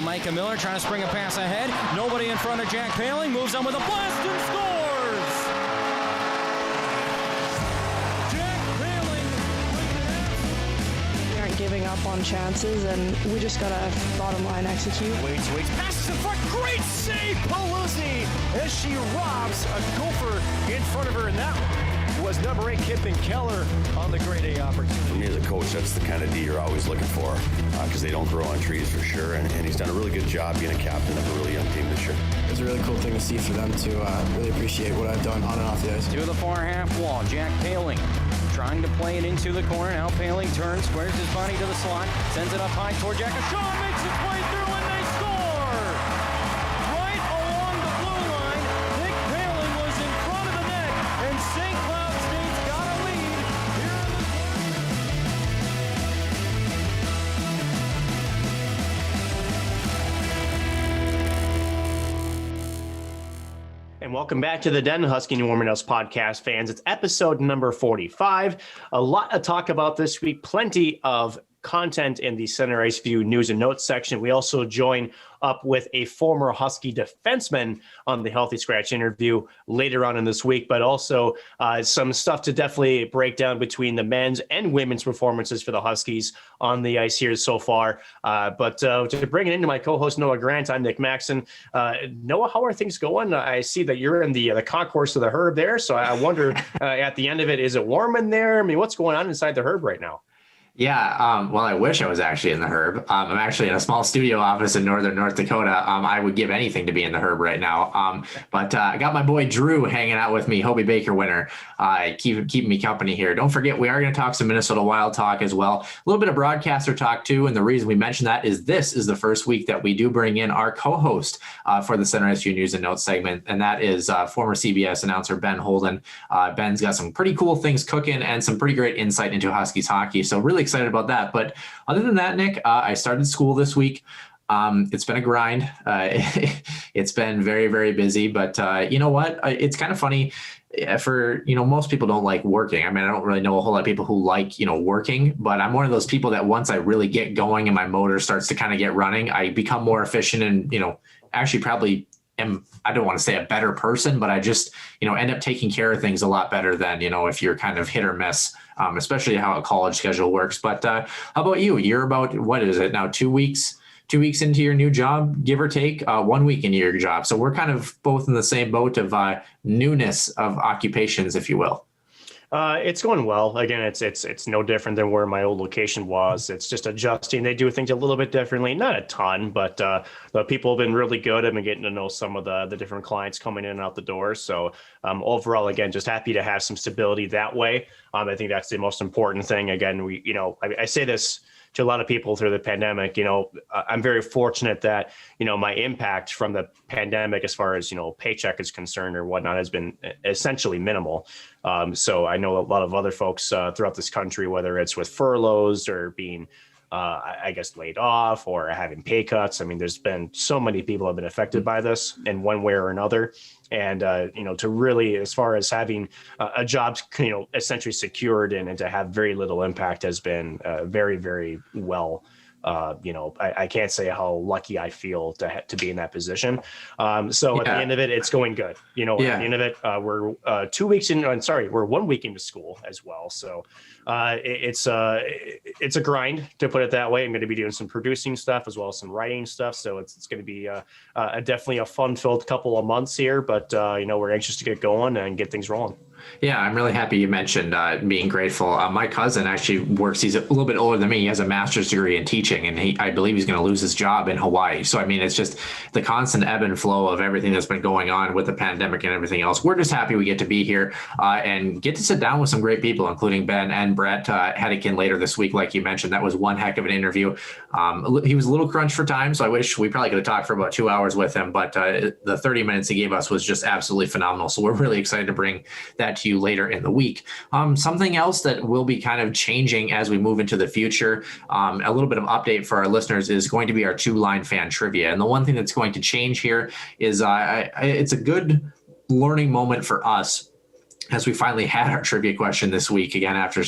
Micah Miller trying to spring a pass ahead. Nobody in front of Jack Paling. Moves on with a blast and scores! Jack Paling We aren't giving up on chances, and we just got to bottom line execute. Waits, passes in front. Great save, Paluzzi, as she robs a Gopher in front of her. And that was number 8, Kippen Keller, on the grade A opportunity. For me as a coach, that's the kind of D you're always looking for, because they don't grow on trees for sure. And he's done a really good job being a captain of a really young team this year. It was a really cool thing to see for them to really appreciate what I've done on and off the ice. to the far half wall. Jack Paling trying to play it into the corner. Now Paling turns, squares his body to the slot, sends it up high toward Jack. Sean makes its way through, and they score! Right along the blue line, Nick Paling was in front of the net, and St. Cloud State's got a lead here in the And welcome back to the Den, Husky and Warming House podcast fans. It's episode number 45. A lot to talk about this week. Plenty of content in the CenterIceView news and notes section. We also join up with a former Husky defenseman on the Healthy Scratch interview later on in this week, but also some stuff to definitely break down between the men's and women's performances for the Huskies on the ice here so far. But to bring it into my co-host Noah Grant, I'm Nick Maxon. Noah, how are things going? I see that you're in the concourse of the Herb there, so I wonder at the end of it, is it warm in there? I mean, what's going on inside the Herb right now? Yeah, well, I wish I was actually in the Herb. I'm actually in a small studio office in northern North Dakota. I would give anything to be in the Herb right now. But I got my boy Drew hanging out with me, Hobie Baker winner, keeping me company here. Don't forget, we are going to talk some Minnesota Wild talk as well. A little bit of broadcaster talk too. And the reason we mention that is this is the first week that we do bring in our co-host for the CenterIceView News and Notes segment. And that is former CBS announcer Ben Holden. Ben's got some pretty cool things cooking and some pretty great insight into Huskies hockey. So really excited about that. But other than that, Nick, I started school this week. It's been a grind. It's been very, very busy, but you know what? It's kind of funny for, most people don't like working. I mean, I don't really know a whole lot of people who like, working, but I'm one of those people that once I really get going and my motor starts to kind of get running, I become more efficient and, actually probably I don't want to say a better person, but I just, end up taking care of things a lot better than, if you're kind of hit or miss, especially how a college schedule works. But how about you? You're about, what is it now? 2 weeks into your new job, give or take, 1 week into your job. So we're kind of both in the same boat of newness of occupations, if you will. It's going well. Again, it's no different than where my old location was. It's just adjusting. They do things a little bit differently, not a ton, but the people have been really good. I've been getting to know some of the different clients coming in and out the door. So overall, again, just happy to have some stability that way. I think that's the most important thing. Again, I say this to a lot of people through the pandemic. I'm very fortunate that, my impact from the pandemic as far as, paycheck is concerned or whatnot has been essentially minimal. So I know a lot of other folks throughout this country, whether it's with furloughs or being, laid off or having pay cuts. I mean, there's been so many people have been affected by this in one way or another. And, to really, as far as having a job, essentially secured and to have very little impact has been very, very well. I can't say how lucky I feel to be in that position. At the end of it, it's going good. At the end of it, we're 2 weeks in. We're 1 week into school as well. So it's a grind, to put it that way. I'm going to be doing some producing stuff as well as some writing stuff. So it's going to be definitely a fun-filled couple of months here. But we're anxious to get going and get things rolling. Yeah, I'm really happy you mentioned being grateful. My cousin actually works. He's a little bit older than me. He has a master's degree in teaching, and I believe he's going to lose his job in Hawaii. So, I mean, it's just the constant ebb and flow of everything that's been going on with the pandemic and everything else. We're just happy we get to be here and get to sit down with some great people, including Ben and Brett Hedikin later this week. Like you mentioned, that was one heck of an interview. He was a little crunched for time, so I wish we probably could have talked for about 2 hours with him. But the 30 minutes he gave us was just absolutely phenomenal. So we're really excited to bring that to you later in the week. Something else that will be kind of changing as we move into the future, a little bit of update for our listeners, is going to be our two-line fan trivia. And the one thing that's going to change here is it's a good learning moment for us as we finally had our trivia question this week again after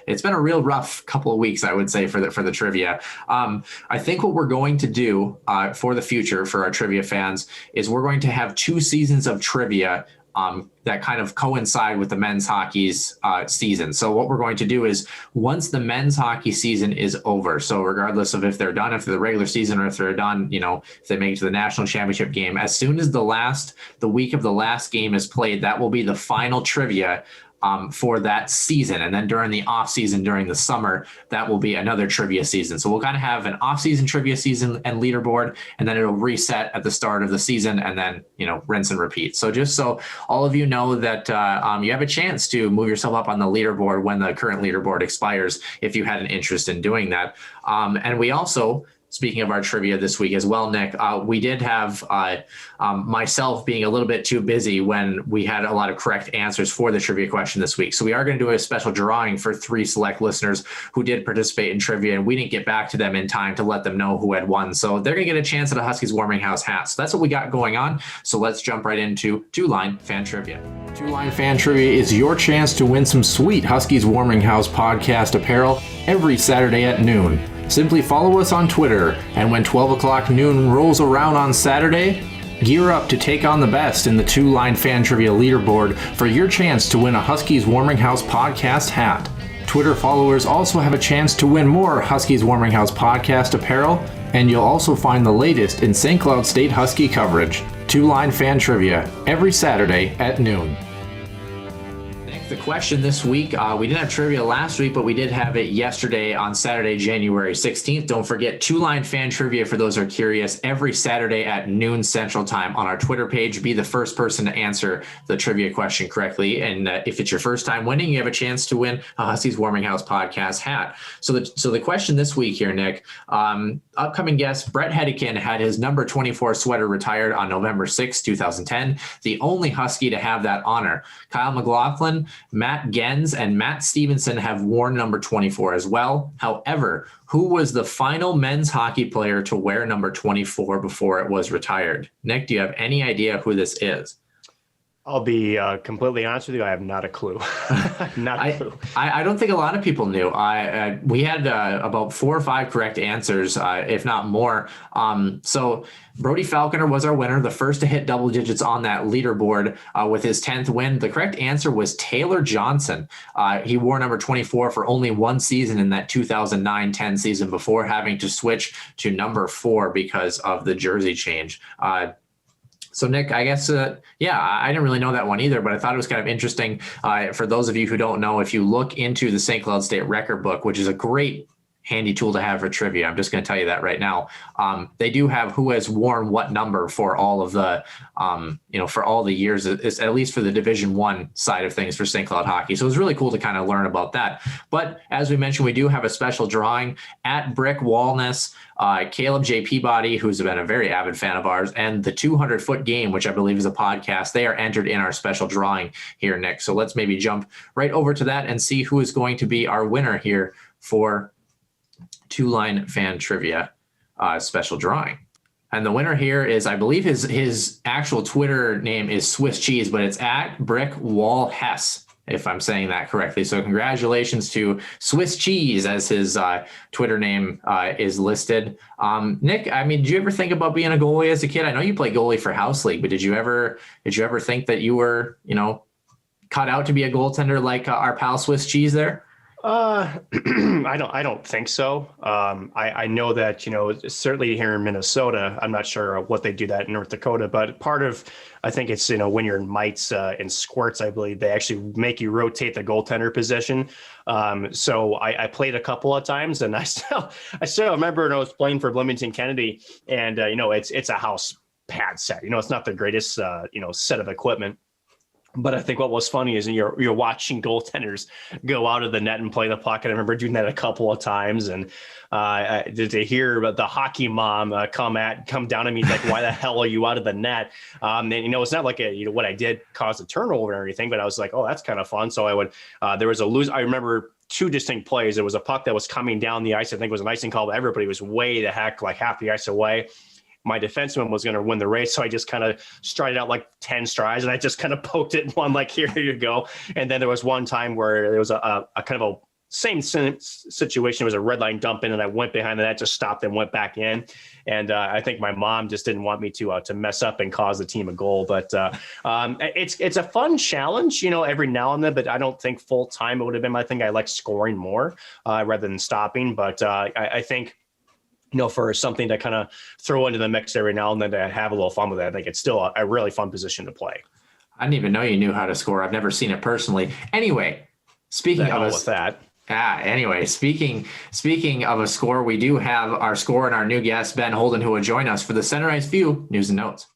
it's been a real rough couple of weeks, I would say, for the trivia. I think what we're going to do for the future for our trivia fans is we're going to have 2 seasons of trivia that kind of coincide with the men's hockey's season. So what we're going to do is once the men's hockey season is over, so regardless of if they're done after the regular season or if they're done, if they make it to the national championship game, as soon as the week of the last game is played, that will be the final trivia for that season. And then during the off season, during the summer, that will be another trivia season. So we'll kind of have an off season trivia season and leaderboard, and then it'll reset at the start of the season and then, rinse and repeat. So just so all of you know that you have a chance to move yourself up on the leaderboard when the current leaderboard expires, if you had an interest in doing that. And we also, speaking of our trivia this week as well, Nick, we did have myself being a little bit too busy when we had a lot of correct answers for the trivia question this week. So we are going to do a special drawing for 3 select listeners who did participate in trivia, and we didn't get back to them in time to let them know who had won. So they're going to get a chance at a Huskies Warming House hat. So that's what we got going on. So let's jump right into Two-Line Fan Trivia. Two-Line Fan Trivia is your chance to win some sweet Huskies Warming House podcast apparel every Saturday at noon. Simply follow us on Twitter, and when 12 o'clock noon rolls around on Saturday, gear up to take on the best in the Two-Line Fan Trivia leaderboard for your chance to win a Huskies Warming House podcast hat. Twitter followers also have a chance to win more Huskies Warming House podcast apparel, and you'll also find the latest in St. Cloud State Husky coverage. Two-Line Fan Trivia, every Saturday at noon. The question this week, we didn't have trivia last week, but we did have it yesterday on Saturday, January 16th. Don't forget Two-Line Fan Trivia, for those who are curious, every Saturday at noon Central Time on our Twitter page. Be the first person to answer the trivia question correctly. And if it's your first time winning, you have a chance to win a Huskies Warming House podcast hat. So the question this week here, Nick, upcoming guest Brett Hedican had his number 24 sweater retired on November 6, 2010. The only Husky to have that honor. Kyle McLaughlin, Matt Gens, and Matt Stevenson have worn number 24 as well. However, who was the final men's hockey player to wear number 24 before it was retired? Nick, do you have any idea who this is? I'll be completely honest with you. I have not a clue. Not a clue. I don't think a lot of people knew. We had about 4 or 5 correct answers, if not more. So Brody Falconer was our winner, the first to hit double digits on that leaderboard with his 10th win. The correct answer was Taylor Johnson. He wore number 24 for only 1 season in that 2009-10 season before having to switch to number 4 because of the jersey change. So, Nick, I guess, I didn't really know that one either, but I thought it was kind of interesting. For those of you who don't know, if you look into the St. Cloud State record book, which is a great handy tool to have for trivia, I'm just going to tell you that right now. They do have who has worn what number for all of the, for all the years, at least for the Division I side of things for St. Cloud hockey. So it was really cool to kind of learn about that. But as we mentioned, we do have a special drawing at Brick Walness. Caleb J. Peabody, who's been a very avid fan of ours, and the 200-Foot Game, which I believe is a podcast, they are entered in our special drawing here, Nick. So let's maybe jump right over to that and see who is going to be our winner here for Two-Line Fan Trivia special drawing. And the winner here is, I believe his actual Twitter name is Swiss Cheese, but it's at Brick Wall Hess, if I'm saying that correctly. So congratulations to Swiss Cheese, as his Twitter name is listed. Nick, I mean, did you ever think about being a goalie as a kid? I know you play goalie for House League, but did you ever think that you were, cut out to be a goaltender like our pal Swiss Cheese there? I don't think so. I know that, certainly here in Minnesota, I'm not sure what they do that in North Dakota, but part of, I think it's, when you're in mites and squirts, I believe they actually make you rotate the goaltender position. So I played a couple of times, and I still remember when I was playing for Bloomington Kennedy, and, it's a house pad set, it's not the greatest, set of equipment. But I think what was funny is you're watching goaltenders go out of the net and play the puck. And I remember doing that a couple of times. And to hear the hockey mom come down on me like, "Why the hell are you out of the net?" And it's not like what I did caused a turnover or anything, but I was like, "Oh, that's kind of fun." So I would. There was I remember 2 distinct plays. There was a puck that was coming down the ice. I think it was an icing call, but everybody was way the heck like half the ice away. my defenseman was going to win the race. So I just kind of strided out like 10 strides and I just kind of poked it and won, like, here you go. And then there was one time where there was a kind of a same situation. It was a red line dump in and I went behind the net, just stopped and went back in. And I think my mom just didn't want me to mess up and cause the team a goal. But it's a fun challenge, every now and then, but I don't think full time it would have been my thing. I like scoring more rather than stopping. But I think, for something to kind of throw into the mix every now and then to have a little fun with it, I think it's still a really fun position to play. I didn't even know you knew how to score. I've never seen it personally. Anyway, speaking of that. Anyway, speaking of a score, we do have our score and our new guest, Ben Holden, who will join us for the CenterIceView News and Notes.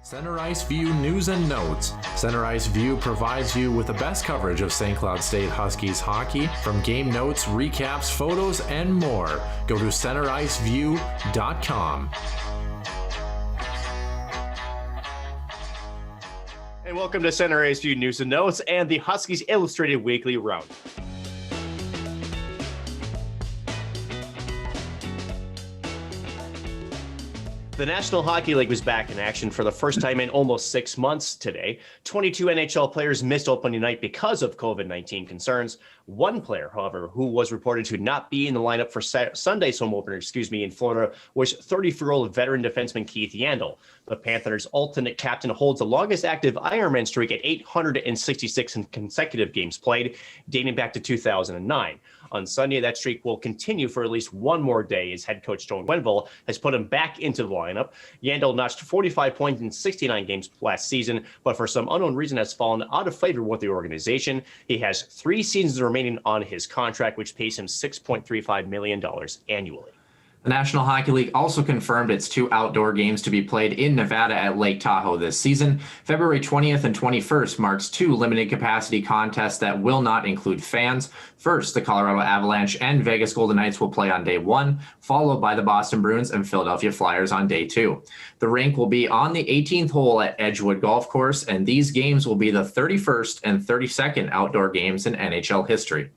CenterIceView News and Notes. CenterIceView provides you with the best coverage of St. Cloud State Huskies hockey, from game notes, recaps, photos, and more. Go to CenterIceView.com. And welcome to CenterIceView News and Notes and the Huskies Illustrated Weekly Round. The National Hockey League was back in action for the first time in almost 6 months today. 22 NHL players missed opening night because of COVID-19 concerns. One player, however, who was reported to not be in the lineup for Sunday's home opener, in Florida, was 34-year-old veteran defenseman Keith Yandel. The Panthers' alternate captain holds the longest active Ironman streak at 866 consecutive games played, dating back to 2009. On Sunday, that streak will continue for at least one more day as head coach Joe Wenville has put him back into the lineup. Yandel notched 45 points in 69 games last season, but for some unknown reason has fallen out of favor with the organization. He has 3 seasons remaining on his contract, which pays him $6.35 million annually. The National Hockey League also confirmed its 2 outdoor games to be played in Nevada at Lake Tahoe this season. February 20th and 21st marks 2 limited capacity contests that will not include fans. First, the Colorado Avalanche and Vegas Golden Knights will play on day 1, followed by the Boston Bruins and Philadelphia Flyers on day 2. The rink will be on the 18th hole at Edgewood Golf Course, and these games will be the 31st and 32nd outdoor games in NHL history.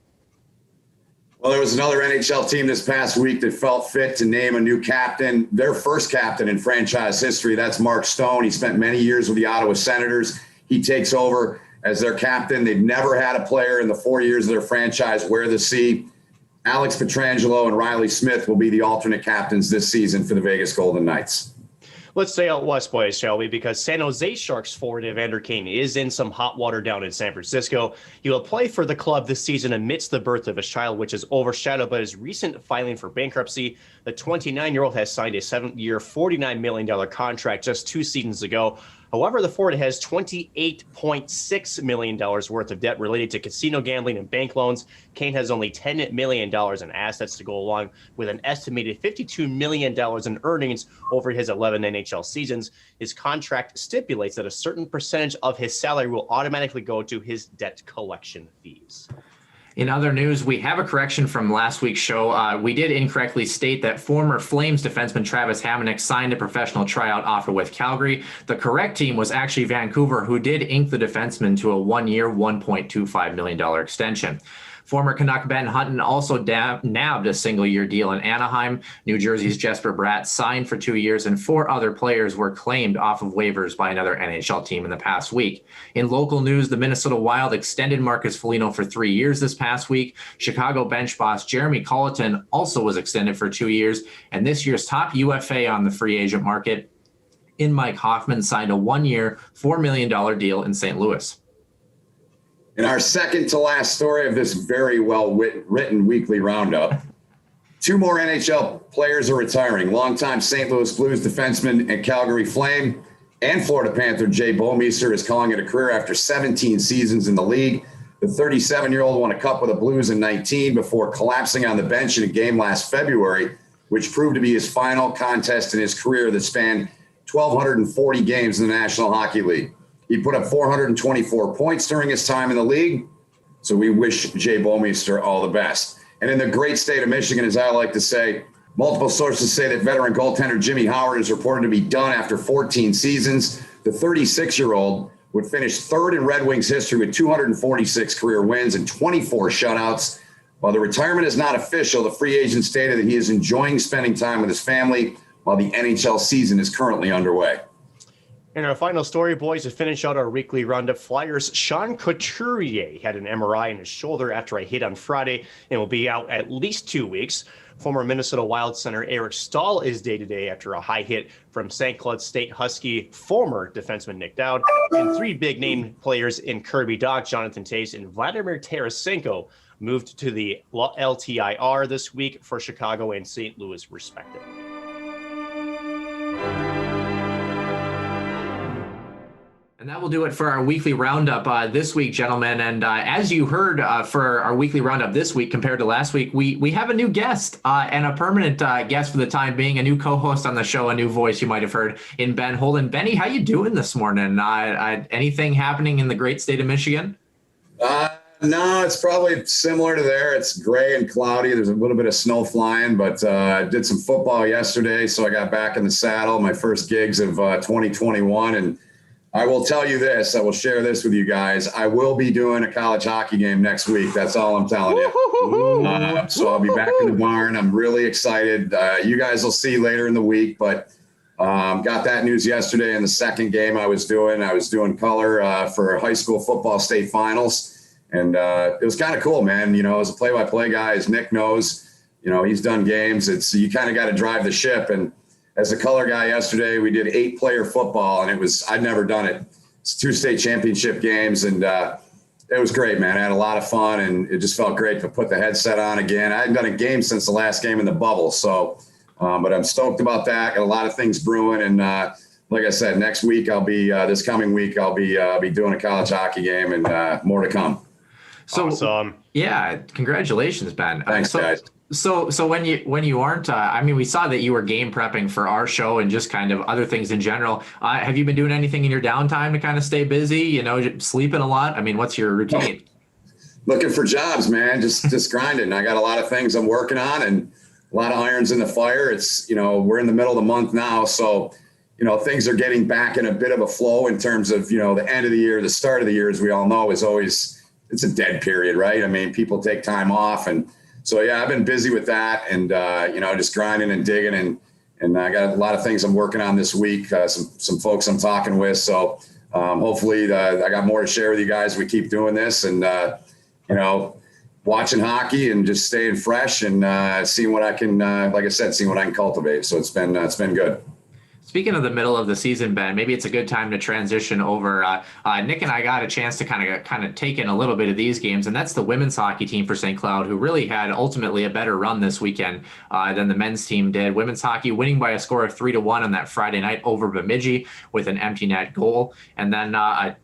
Well, there was another NHL team this past week that felt fit to name a new captain, their first captain in franchise history. That's Mark Stone. He spent many years with the Ottawa Senators. He takes over as their captain. They've never had a player in the 4 years of their franchise wear the C. Alex Pietrangelo and Riley Smith will be the alternate captains this season for the Vegas Golden Knights. Let's stay out west, boys, shall we? Because San Jose Sharks forward Evander Kane is in some hot water down in San Francisco. He will play for the club this season amidst the birth of his child, which is overshadowed by his recent filing for bankruptcy. The 29-year-old has signed a 7-year, $49 million contract just 2 seasons ago. However, the forward has $28.6 million worth of debt related to casino gambling and bank loans. Kane has only $10 million in assets to go along with an estimated $52 million in earnings over his 11 NHL seasons. His contract stipulates that a certain percentage of his salary will automatically go to his debt collection fees. In other news, we have a correction from last week's show. We did incorrectly state that former Flames defenseman Travis Hamonic signed a professional tryout offer with Calgary. The correct team was actually Vancouver, who did ink the defenseman to a 1-year, $1.25 million extension. Former Canuck Ben Hutton also nabbed a single-year deal in Anaheim. New Jersey's Jesper Bratt signed for 2 years, and 4 other players were claimed off of waivers by another NHL team in the past week. In local news, the Minnesota Wild extended Marcus Foligno for 3 years this past week. Chicago bench boss Jeremy Colleton also was extended for 2 years, and this year's top UFA on the free agent market, Mike Hoffman, signed a 1-year, $4 million deal in St. Louis. In our second to last story of this very well written weekly roundup, 2 more NHL players are retiring. Longtime St. Louis Blues defenseman and Calgary Flame and Florida Panther Jay Bouwmeester is calling it a career after 17 seasons in the league. The 37-year-old won a cup with the Blues in 19 before collapsing on the bench in a game last February, which proved to be his final contest in his career that spanned 1,240 games in the National Hockey League. He put up 424 points during his time in the league, so we wish Jay Bouwmeester all the best. And in the great state of Michigan, as I like to say, multiple sources say that veteran goaltender Jimmy Howard is reported to be done after 14 seasons. The 36-year-old would finish 3rd in Red Wings history with 246 career wins and 24 shutouts. While the retirement is not official, the free agent stated that he is enjoying spending time with his family while the NHL season is currently underway. And our final story, boys, to finish out our weekly roundup, Flyers' Sean Couturier had an MRI in his shoulder after a hit on Friday and will be out at least 2 weeks. Former Minnesota Wild center Eric Stahl is day-to-day after a high hit from St. Cloud State Husky former defenseman Nick Dowd. And 3 big-name players in Kirby Dach, Jonathan Toews, and Vladimir Tarasenko moved to the LTIR this week for Chicago and St. Louis, respectively. And that will do it for our weekly roundup this week, gentlemen. And as you heard for our weekly roundup this week compared to last week, we have a new guest and a permanent guest for the time being, a new co-host on the show, a new voice you might have heard in Ben Holden. Benny, how you doing this morning? Anything happening in the great state of Michigan? No, it's probably similar to there. It's gray and cloudy. There's a little bit of snow flying, but I did some football yesterday, so I got back in the saddle, my first gigs of 2021, and I will tell you this. I will share this with you guys. I will be doing a college hockey game next week. That's all I'm telling you. So I'll be back in the barn. I'm really excited. You guys will see later in the week, but got that news yesterday in the second game I was doing color for high school football state finals. And it was kind of cool, man. You know, as a play-by-play guy, as Nick knows, you know, he's done games. You kind of got to drive the ship. And as a color guy yesterday, we did 8-player football, and I'd never done it. It's 2 state championship games, and it was great, man. I had a lot of fun, and it just felt great to put the headset on again. I hadn't done a game since the last game in the bubble, so but I'm stoked about that. Got a lot of things brewing, and like I said, next week this coming week I'll be doing a college hockey game, and more to come. So Awesome. Yeah, congratulations, Ben. Thanks, guys. So when you aren't, we saw that you were game prepping for our show and just kind of other things in general. Have you been doing anything in your downtime to kind of stay busy? You know, sleeping a lot? I mean, what's your routine? Looking for jobs, man. Just grinding. I got a lot of things I'm working on and a lot of irons in the fire. It's, you know, we're in the middle of the month now. So, you know, things are getting back in a bit of a flow in terms of, you know, the end of the year, the start of the year, as we all know, is always, it's a dead period, right? I mean, people take time off, and so, yeah, I've been busy with that and, you know, just grinding and digging. And I got a lot of things I'm working on this week, some folks I'm talking with. So hopefully I got more to share with you guys. We keep doing this and, you know, watching hockey and just staying fresh and seeing what I can, like I said, seeing what I can cultivate. So it's been good. Speaking of the middle of the season, Ben, maybe it's a good time to transition over. Nick and I got a chance to kind of take in a little bit of these games, and that's the women's hockey team for St. Cloud, who really had ultimately a better run this weekend than the men's team did. Women's hockey winning by a score of 3-1 on that Friday night over Bemidji with an empty net goal, and then I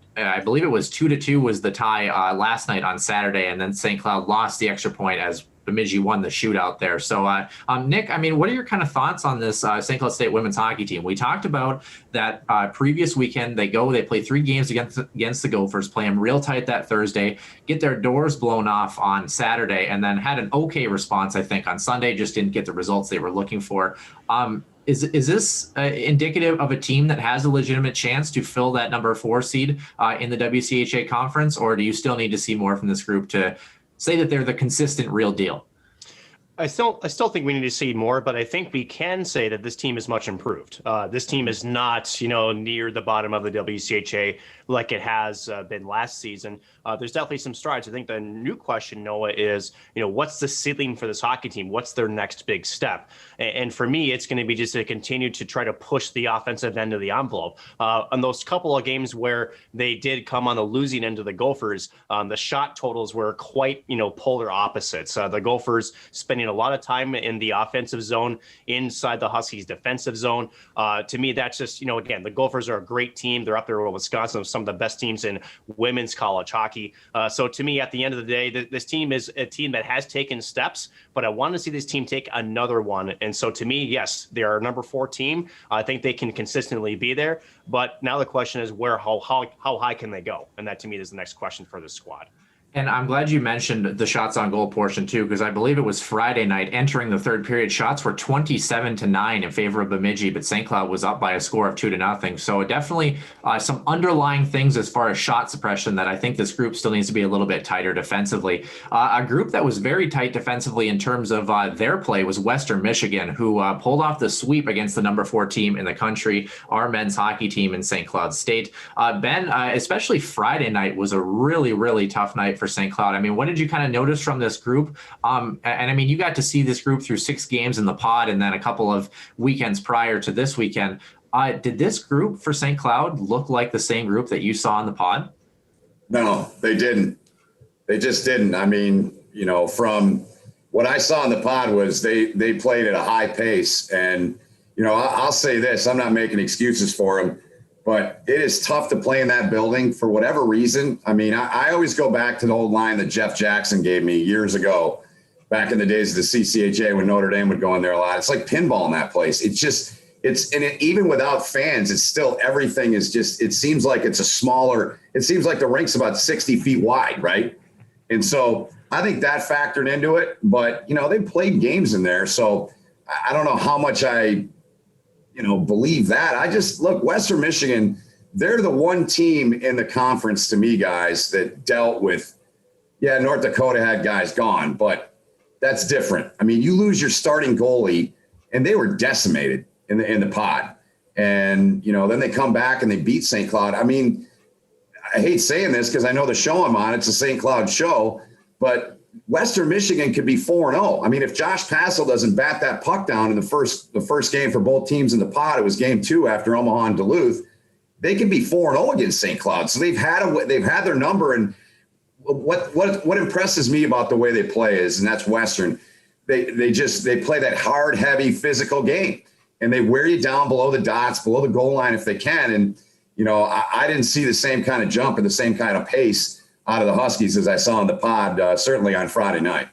believe it was 2-2 was the tie last night on Saturday, and then St. Cloud lost the extra point as Bemidji won the shootout there. So, Nick, I mean, what are your kind of thoughts on this St. Cloud State women's hockey team? We talked about that previous weekend. They play 3 games against the Gophers, play them real tight that Thursday, get their doors blown off on Saturday, and then had an okay response, I think, on Sunday. Just didn't get the results they were looking for. Is this indicative of a team that has a legitimate chance to fill that number 4 seed in the WCHA conference, or do you still need to see more from this group to say that they're the consistent real deal? I still think we need to see more, but I think we can say that this team is much improved. This team is not, you know, near the bottom of the WCHA like it has been last season. There's definitely some strides. I think the new question, Noah, is, you know, what's the ceiling for this hockey team? What's their next big step? And for me, it's going to be just to continue to try to push the offensive end of the envelope. On those couple of games where they did come on the losing end of the Gophers, the shot totals were quite, you know, polar opposites. The Gophers spending a lot of time in the offensive zone inside the Huskies defensive zone. To me, that's just, you know, again, the Gophers are a great team. They're up there with Wisconsin, some of the best teams in women's college hockey. So to me, at the end of the day, this team is a team that has taken steps, but I want to see this team take another one. And so to me, yes, they are a number 4 team. I think they can consistently be there. But now the question is how high can they go? And that to me is the next question for this squad. And I'm glad you mentioned the shots on goal portion too, because I believe it was Friday night entering the third period. Shots were 27-9 in favor of Bemidji, but St. Cloud was up by a score of 2-0. So definitely some underlying things as far as shot suppression that I think this group still needs to be a little bit tighter defensively. A group that was very tight defensively in terms of their play was Western Michigan, who pulled off the sweep against the number 4 team in the country, our men's hockey team in St. Cloud State. Ben, especially Friday night was a really, really tough night for St. Cloud. I mean, what did you kind of notice from this group? And I mean, you got to see this group through 6 games in the pod and then a couple of weekends prior to this weekend. Did this group for St. Cloud look like the same group that you saw in the pod? No, they didn't. They just didn't. I mean, you know, from what I saw in the pod was they played at a high pace. And, you know, I'll say this, I'm not making excuses for them, but it is tough to play in that building for whatever reason. I mean, I always go back to the old line that Jeff Jackson gave me years ago, back in the days of the CCHA when Notre Dame would go in there a lot. It's like pinball in that place. Even without fans, it's still, everything is just, it seems like it's it seems like the rink's about 60 feet wide, right? And so I think that factored into it, but, you know, they played games in there. So I don't know how much I believe that. I just look, Western Michigan, they're the one team in the conference to me, guys, that dealt with, North Dakota had guys gone, but that's different. I mean, you lose your starting goalie and they were decimated in the pod. And, you know, then they come back and they beat St. Cloud. I mean, I hate saying this because I know the show I'm on, it's a St. Cloud show, but Western Michigan could be 4-0. I mean, if Josh Passel doesn't bat that puck down in the first game for both teams in the pod, it was game 2 after Omaha and Duluth, they could be 4-0 against St. Cloud. So they've had their number. And what impresses me about the way they play is, and that's Western, they play that hard, heavy, physical game, and they wear you down below the dots, below the goal line if they can. And, you know, I didn't see the same kind of jump and the same kind of pace out of the Huskies as I saw in the pod, certainly on Friday night.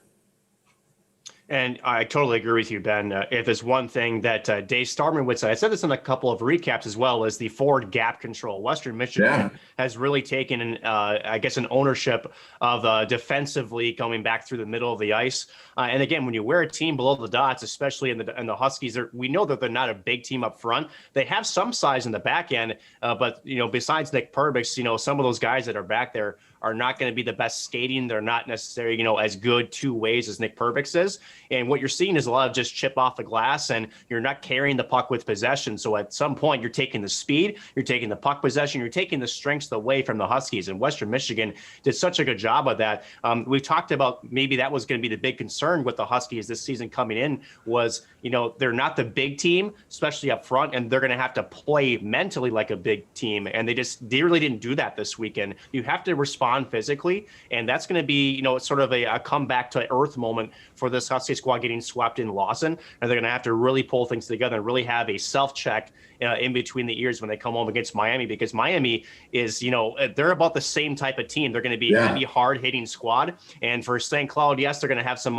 And I totally agree with you, Ben. If there's one thing that Dave Starman would say, I said this in a couple of recaps as well, is the forward gap control. Western Michigan has really taken, an ownership of defensively coming back through the middle of the ice. And again, when you wear a team below the dots, especially in the Huskies, we know that they're not a big team up front. They have some size in the back end, but, you know, besides Nick Perbix, you know, some of those guys that are back there are not going to be the best skating. They're not necessarily, you know, as good 2 ways as Nick Perbix is. And what you're seeing is a lot of just chip off the glass, and you're not carrying the puck with possession. So at some point, you're taking the speed, you're taking the puck possession, you're taking the strengths away from the Huskies. And Western Michigan did such a good job of that. We've talked about maybe that was going to be the big concern with the Huskies this season coming in was, you know, they're not the big team, especially up front, and they're going to have to play mentally like a big team. And they really didn't do that this weekend. You have to respond physically, and that's going to be, you know, sort of a comeback to earth moment for this Husky squad getting swept in Lawson. And they're going to have to really pull things together and really have a self-check in between the ears when they come home against Miami, because Miami is, you know, they're about the same type of team. They're going to be a heavy, hard-hitting squad. And for St. Cloud, yes, they're going to have some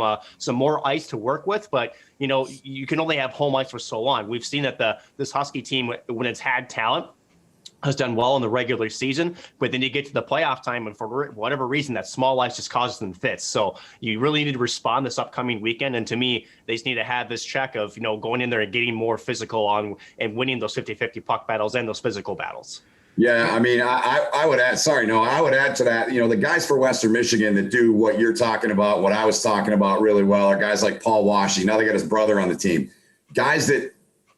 more ice to work with, but you know, you can only have home ice for so long. We've seen that this Husky team, when it's had talent, has done well in the regular season, but then you get to the playoff time, and for whatever reason, that small ice just causes them fits. So you really need to respond this upcoming weekend. And to me, they just need to have this check of, you know, going in there and getting more physical on and winning those 50-50 puck battles and those physical battles. Yeah, I mean, I would add, I would add to that, you know, the guys for Western Michigan that do what you're talking about, what I was talking about really well, are guys like Paul Washy. Now they got his brother on the team. Guys that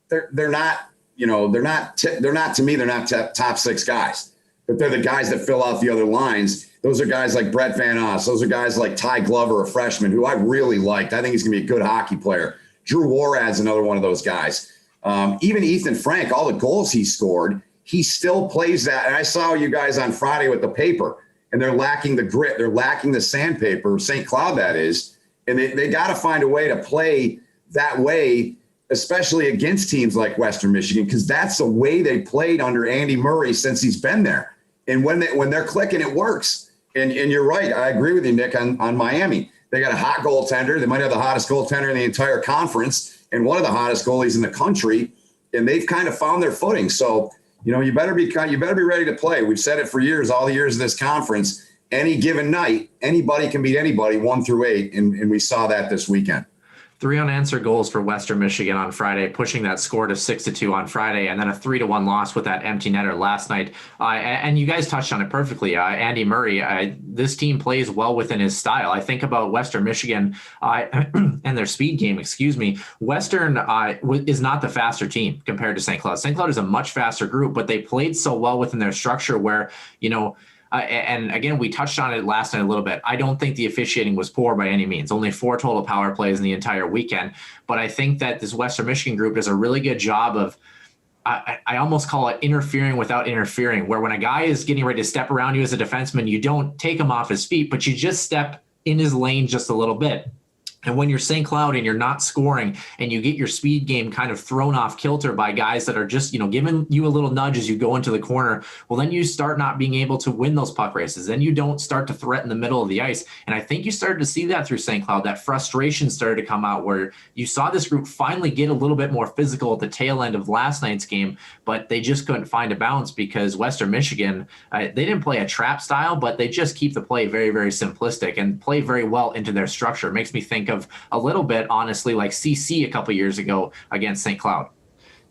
they're not, you know, they're not to me, they're not top 6 guys, but they're the guys that fill out the other lines. Those are guys like Brett Van Oss. Those are guys like Ty Glover, a freshman, who I really liked. I think he's going to be a good hockey player. Drew Warad's another one of those guys. Even Ethan Frank, all the goals he scored, he still plays that. And I saw you guys on Friday with the paper, and they're lacking the grit. They're lacking the sandpaper, St. Cloud that is. And they got to find a way to play that way, especially against teams like Western Michigan, because that's the way they played under Andy Murray since he's been there. And when they're clicking, it works. And you're right. I agree with you, Nick, on Miami. They got a hot goaltender. They might have the hottest goaltender in the entire conference and one of the hottest goalies in the country. And they've kind of found their footing. So, you know, you better be ready to play. We've said it for years, all the years of this conference. any given night, anybody can beat anybody 1 through 8. And we saw that this weekend. 3 unanswered goals for Western Michigan on Friday, pushing that score to 6-2 on Friday, and then a 3-1 loss with that empty netter last night. And you guys touched on it perfectly. Andy Murray, this team plays well within his style. I think about Western Michigan and their speed game, Western is not the faster team compared to St. Cloud. St. Cloud is a much faster group, but they played so well within their structure where, and again, we touched on it last night a little bit. I don't think the officiating was poor by any means. Only 4 total power plays in the entire weekend. But I think that this Western Michigan group does a really good job of, I almost call it interfering without interfering, where when a guy is getting ready to step around you as a defenseman, you don't take him off his feet, but you just step in his lane just a little bit. And when you're St. Cloud and you're not scoring and you get your speed game kind of thrown off kilter by guys that are just, giving you a little nudge as you go into the corner, well, then you start not being able to win those puck races. Then you don't start to threaten the middle of the ice. And I think you started to see that through St. Cloud. That frustration started to come out where you saw this group finally get a little bit more physical at the tail end of last night's game, but they just couldn't find a balance because Western Michigan, they didn't play a trap style, but they just keep the play very, very simplistic and play very well into their structure. It makes me think of a little bit, honestly, like CC a couple years ago against St. Cloud.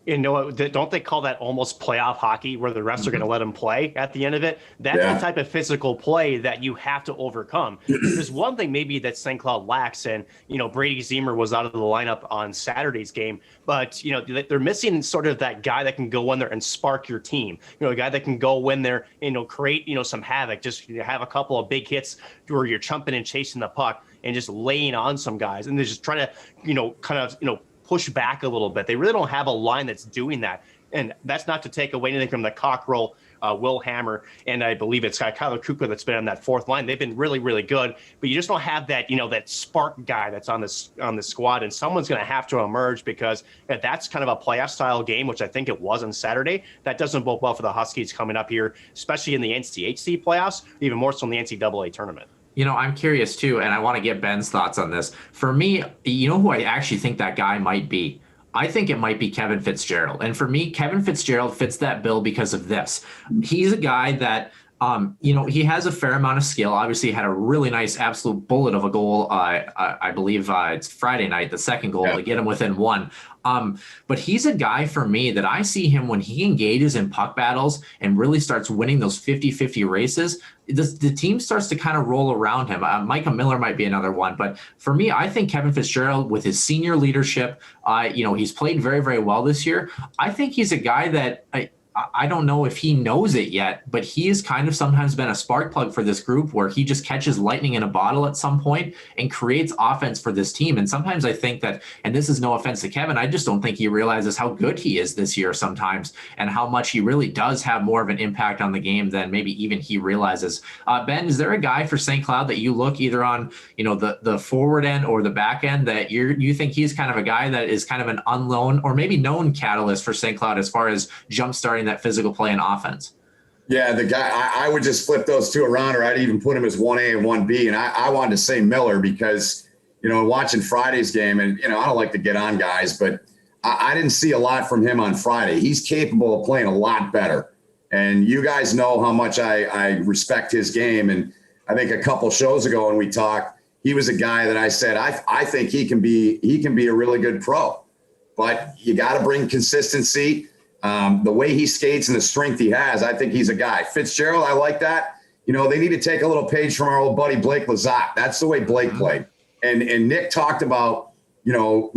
Don't they call that almost playoff hockey where the refs are going to let them play at the end of it? That's the type of physical play that you have to overcome. There's one thing maybe that St. Cloud lacks, and, Brady Zemer was out of the lineup on Saturday's game, but, they're missing sort of that guy that can go in there and spark your team. A guy that can go in there and, create, some havoc, just have a couple of big hits where you're chumping and chasing the puck and just laying on some guys. And they're just trying to, push back a little bit. They really don't have a line that's doing that. And that's not to take away anything from the Cockrell, Will Hammer, and I believe it's Kyler Kukla that's been on that fourth line. They've been really, really good, but you just don't have that, that spark guy that's on the squad, and someone's going to have to emerge because that's kind of a playoff style game, which I think it was on Saturday. That doesn't bode well for the Huskies coming up here, especially in the NCHC playoffs, even more so in the NCAA tournament. I'm curious too, and I want to get Ben's thoughts on this. For me, who I actually think that guy might be? I think it might be Kevin Fitzgerald. And for me, Kevin Fitzgerald fits that bill because of this. He's a guy that, he has a fair amount of skill. Obviously, he had a really nice absolute bullet of a goal. I believe it's Friday night, the second goal to get him within 1. But he's a guy for me that I see him when he engages in puck battles and really starts winning those 50-50 races, the team starts to kind of roll around him. Micah Miller might be another one. But for me, I think Kevin Fitzgerald, with his senior leadership, he's played very, very well this year. I think he's a guy that I don't know if he knows it yet, but he has kind of sometimes been a spark plug for this group where he just catches lightning in a bottle at some point and creates offense for this team. And sometimes I think that, and this is no offense to Kevin, I just don't think he realizes how good he is this year sometimes and how much he really does have more of an impact on the game than maybe even he realizes. Ben, is there a guy for St. Cloud that you look either on, the forward end or the back end that you think he's kind of a guy that is kind of an unknown or maybe known catalyst for St. Cloud as far as jumpstarting that physical play and offense? Yeah, the guy, I would just flip those two around, or I'd even put him as 1A and 1B. And I wanted to say Miller because, watching Friday's game, and, I don't like to get on guys, but I didn't see a lot from him on Friday. He's capable of playing a lot better. And you guys know how much I respect his game. And I think a couple shows ago when we talked, he was a guy that I said, I think he can be a really good pro, but you got to bring consistency. The way he skates and the strength he has, I think he's a guy. Fitzgerald, I like that. They need to take a little page from our old buddy Blake Lazat. That's the way Blake played. And Nick talked about,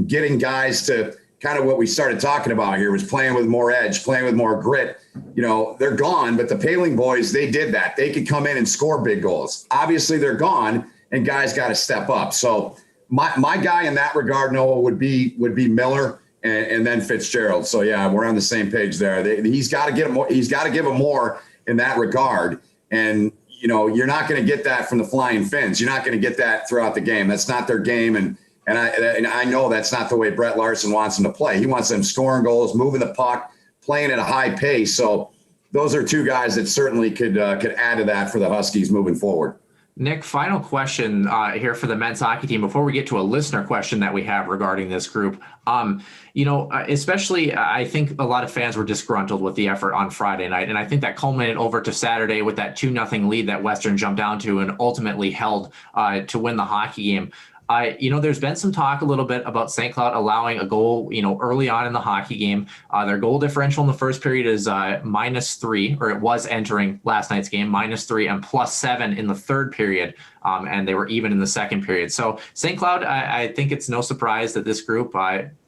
getting guys to kind of what we started talking about here was playing with more edge, playing with more grit. They're gone, but the Paling boys, they did that. They could come in and score big goals. Obviously, they're gone, and guys got to step up. So my guy in that regard, Noah, would be Miller. And then Fitzgerald. So yeah, we're on the same page there. He's got to get him more. He's got to give him more in that regard. And you're not going to get that from the Flying Finns. You're not going to get that throughout the game. That's not their game. And I know that's not the way Brett Larson wants them to play. He wants them scoring goals, moving the puck, playing at a high pace. So those are two guys that certainly could add to that for the Huskies moving forward. Nick, final question here for the men's hockey team before we get to a listener question that we have regarding this group. Especially I think a lot of fans were disgruntled with the effort on Friday night, and I think that culminated over to Saturday with that 2-0 lead that Western jumped down to and ultimately held to win the hockey game. There's been some talk a little bit about St. Cloud allowing a goal, early on in the hockey game. Their goal differential in the first period is -3, or it was entering last night's game, -3 and +7 in the third period. And they were even in the second period. So St. Cloud, I think it's no surprise that this group,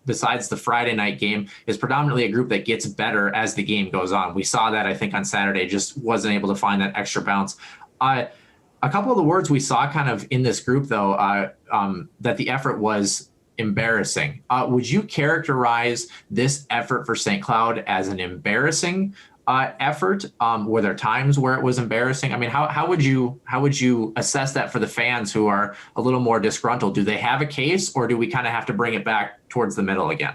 besides the Friday night game, is predominantly a group that gets better as the game goes on. We saw that, I think, on Saturday, just wasn't able to find that extra bounce. A couple of the words we saw kind of in this group, though, that the effort was embarrassing. Would you characterize this effort for St. Cloud as an embarrassing effort? Were there times where it was embarrassing? I mean, how would you assess that for the fans who are a little more disgruntled? Do they have a case, or do we kind of have to bring it back towards the middle again?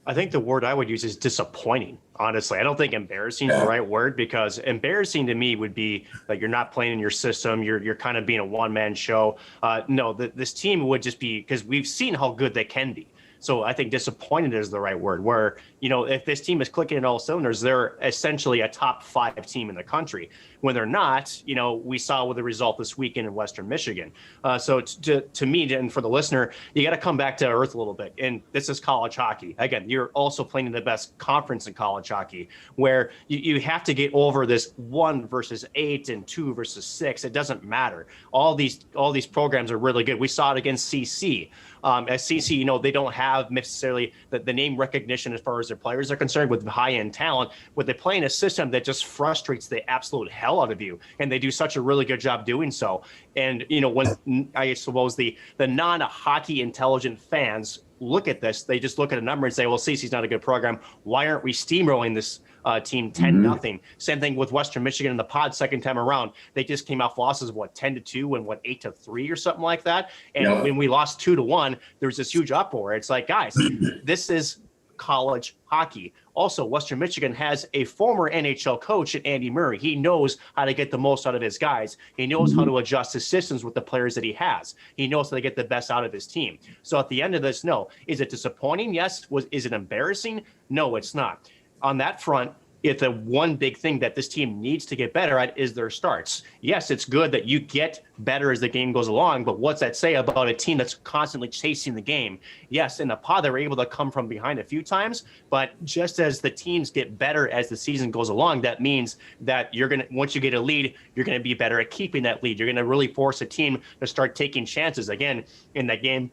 I think the word I would use is disappointing. Honestly, I don't think embarrassing is the right word, because embarrassing to me would be like you're not playing in your system. You're kind of being a one-man show. No, this team would just be, because we've seen how good they can be. So I think disappointed is the right word, where, if this team is clicking in all cylinders, they're essentially a top 5 team in the country. When they're not, we saw with the result this weekend in Western Michigan. So to me, and for the listener, you got to come back to earth a little bit. And this is college hockey. Again, you're also playing in the best conference in college hockey, where you have to get over this 1 versus 8 and 2 versus 6. It doesn't matter. All these programs are really good. We saw it against CC. As CC, they don't have necessarily the name recognition as far as their players are concerned with high-end talent, but they play in a system that just frustrates the absolute hell out of you, and they do such a really good job doing so. And, when I suppose the non-hockey intelligent fans look at this, they just look at a number and say, well, CC's not a good program. Why aren't we steamrolling this team 10-0? Same thing with Western Michigan in the pod second time around. They just came off losses of 10-2 and 8-3 or something like that. And when we lost 2-1, there was this huge uproar. It's like, guys, this is college hockey. Also, Western Michigan has a former NHL coach in Andy Murray. He knows how to get the most out of his guys. He knows how to adjust his systems with the players that he has. He knows how to get the best out of his team. So at the end of this, no. Is it disappointing? Yes. Is it embarrassing? No, it's not. On that front, if the one big thing that this team needs to get better at is their starts. Yes, it's good that you get better as the game goes along, but what's that say about a team that's constantly chasing the game? Yes, in the pod, they were able to come from behind a few times, but just as the teams get better as the season goes along, that means that once you get a lead, you're going to be better at keeping that lead. You're going to really force a team to start taking chances. Again, in that game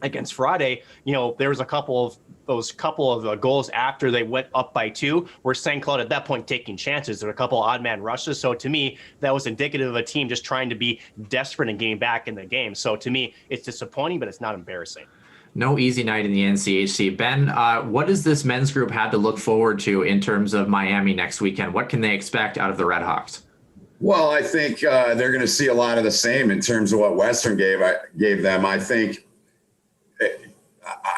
against Friday, there was a couple of goals after they went up by 2, where St. Cloud at that point taking chances. There were a couple of odd man rushes. So to me, that was indicative of a team just trying to be desperate and getting back in the game. So to me, it's disappointing, but it's not embarrassing. No easy night in the NCHC. Ben, what does this men's group have to look forward to in terms of Miami next weekend? What can they expect out of the Redhawks? Well, I think they're going to see a lot of the same in terms of what Western gave them. I think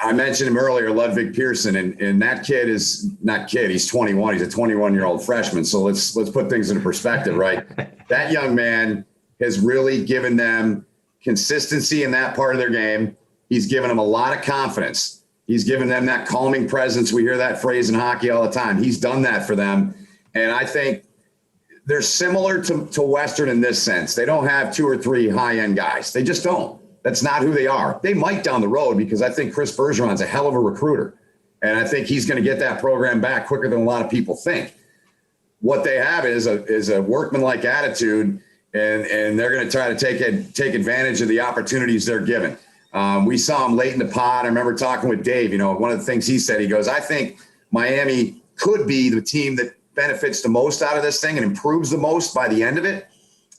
I mentioned him earlier, Ludwig Pearson, and that kid is not kid. He's 21. He's a 21-year-old freshman. So let's put things into perspective, right? That young man has really given them consistency in that part of their game. He's given them a lot of confidence. He's given them that calming presence. We hear that phrase in hockey all the time. He's done that for them. And I think they're similar to Western in this sense. They don't have 2 or 3 high-end guys. They just don't. That's not who they are. They might down the road, because I think Chris Bergeron's a hell of a recruiter. And I think he's going to get that program back quicker than a lot of people think. What they have is a workmanlike attitude, and they're going to try to take advantage of the opportunities they're given. We saw him late in the pod. I remember talking with Dave. One of the things he said, he goes, I think Miami could be the team that benefits the most out of this thing and improves the most by the end of it.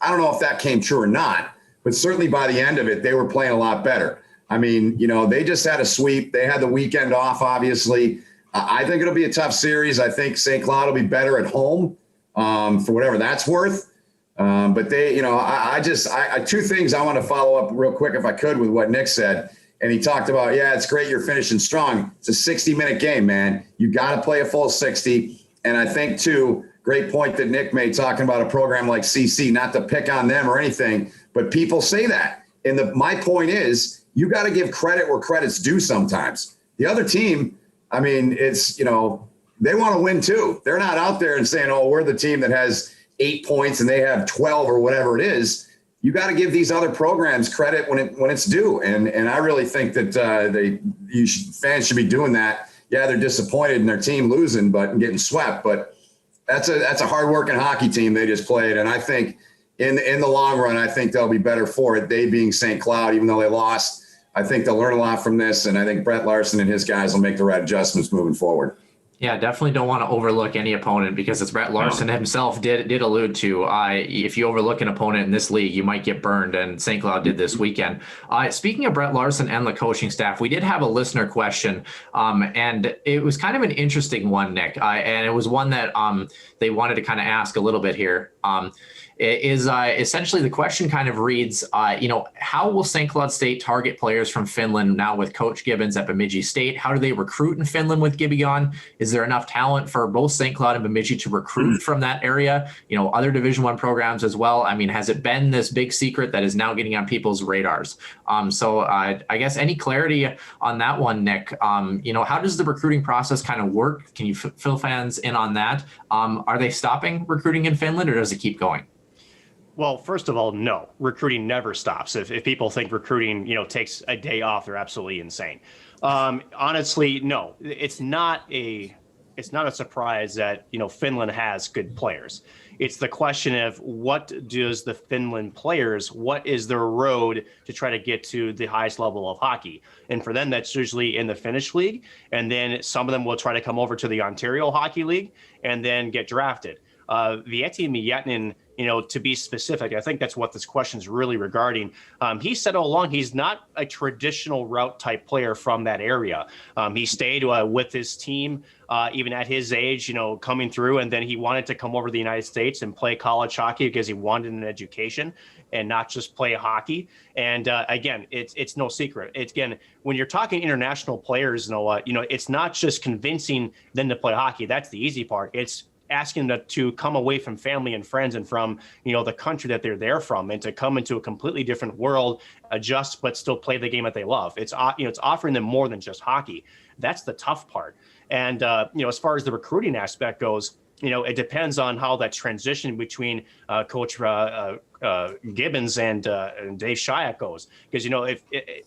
I don't know if that came true or not, but certainly by the end of it, they were playing a lot better. I mean, they just had a sweep. They had the weekend off, obviously. I think it'll be a tough series. I think St. Cloud will be better at home for whatever that's worth. But they, I 2 things I want to follow up real quick, if I could, with what Nick said. And he talked about, it's great you're finishing strong. It's a 60-minute game, man. You got to play a full 60. And I think, too, great point that Nick made talking about a program like CC, not to pick on them or anything, but people say that. And my point is, you got to give credit where credit's due sometimes. The other team, I mean, it's, they want to win too. They're not out there and saying, oh, we're the team that has 8 points and they have 12 or whatever it is. You got to give these other programs credit when it's due. And I really think that fans should be doing that. Yeah, they're disappointed in their team losing, and getting swept. But that's a hard-working hockey team they just played. And I think in the long run, I think they'll be better for it. They being St. Cloud, even though they lost, I think they'll learn a lot from this. And I think Brett Larson and his guys will make the right adjustments moving forward. Yeah, definitely don't want to overlook any opponent, because as Brett Larson himself did allude to, if you overlook an opponent in this league, you might get burned, and St. Cloud did this weekend. Speaking of Brett Larson and the coaching staff, we did have a listener question, and it was kind of an interesting one, Nick, and it was one that they wanted to kind of ask a little bit here. Essentially the question kind of reads, how will St. Cloud State target players from Finland now with Coach Gibbons at Bemidji State? How do they recruit in Finland with Gibby gone? Is there enough talent for both St. Cloud and Bemidji to recruit from that area? Other Division I programs as well. I mean, has it been this big secret that is now getting on people's radars? So I guess any clarity on that one, Nick? How does the recruiting process kind of work? Can you fill fans in on that? Are they stopping recruiting in Finland, or does it keep going? Well, first of all, no, recruiting never stops. If people think recruiting, takes a day off, they're absolutely insane. Honestly, no, it's not a surprise that, Finland has good players. It's the question of what does the Finland players, what is their road to try to get to the highest level of hockey? And for them, that's usually in the Finnish league. And then some of them will try to come over to the Ontario Hockey League and then get drafted. Vieti Miettinen, to be specific, I think that's what this question is really regarding. He said all along he's not a traditional route type player from that area. He stayed with his team even at his age, coming through, and then he wanted to come over to the United States and play college hockey because he wanted an education and not just play hockey. And again, it's no secret. Again, when you're talking international players, it's not just convincing them to play hockey. That's the easy part. It's asking them to come away from family and friends and from, the country that they're there from, and to come into a completely different world, adjust, but still play the game that they love. It's offering them more than just hockey. That's the tough part. And, as far as the recruiting aspect goes, it depends on how that transition between Coach Gibbons and Dave Shayak goes. Because, if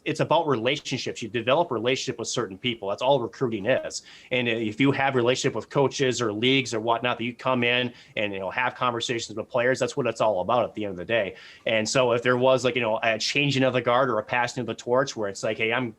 it's about relationships, you develop a relationship with certain people. That's all recruiting is. And if you have a relationship with coaches or leagues or whatnot, that you come in and, have conversations with players, that's what it's all about at the end of the day. And so if there was a changing of the guard or a passing of the torch where it's like, hey, I'm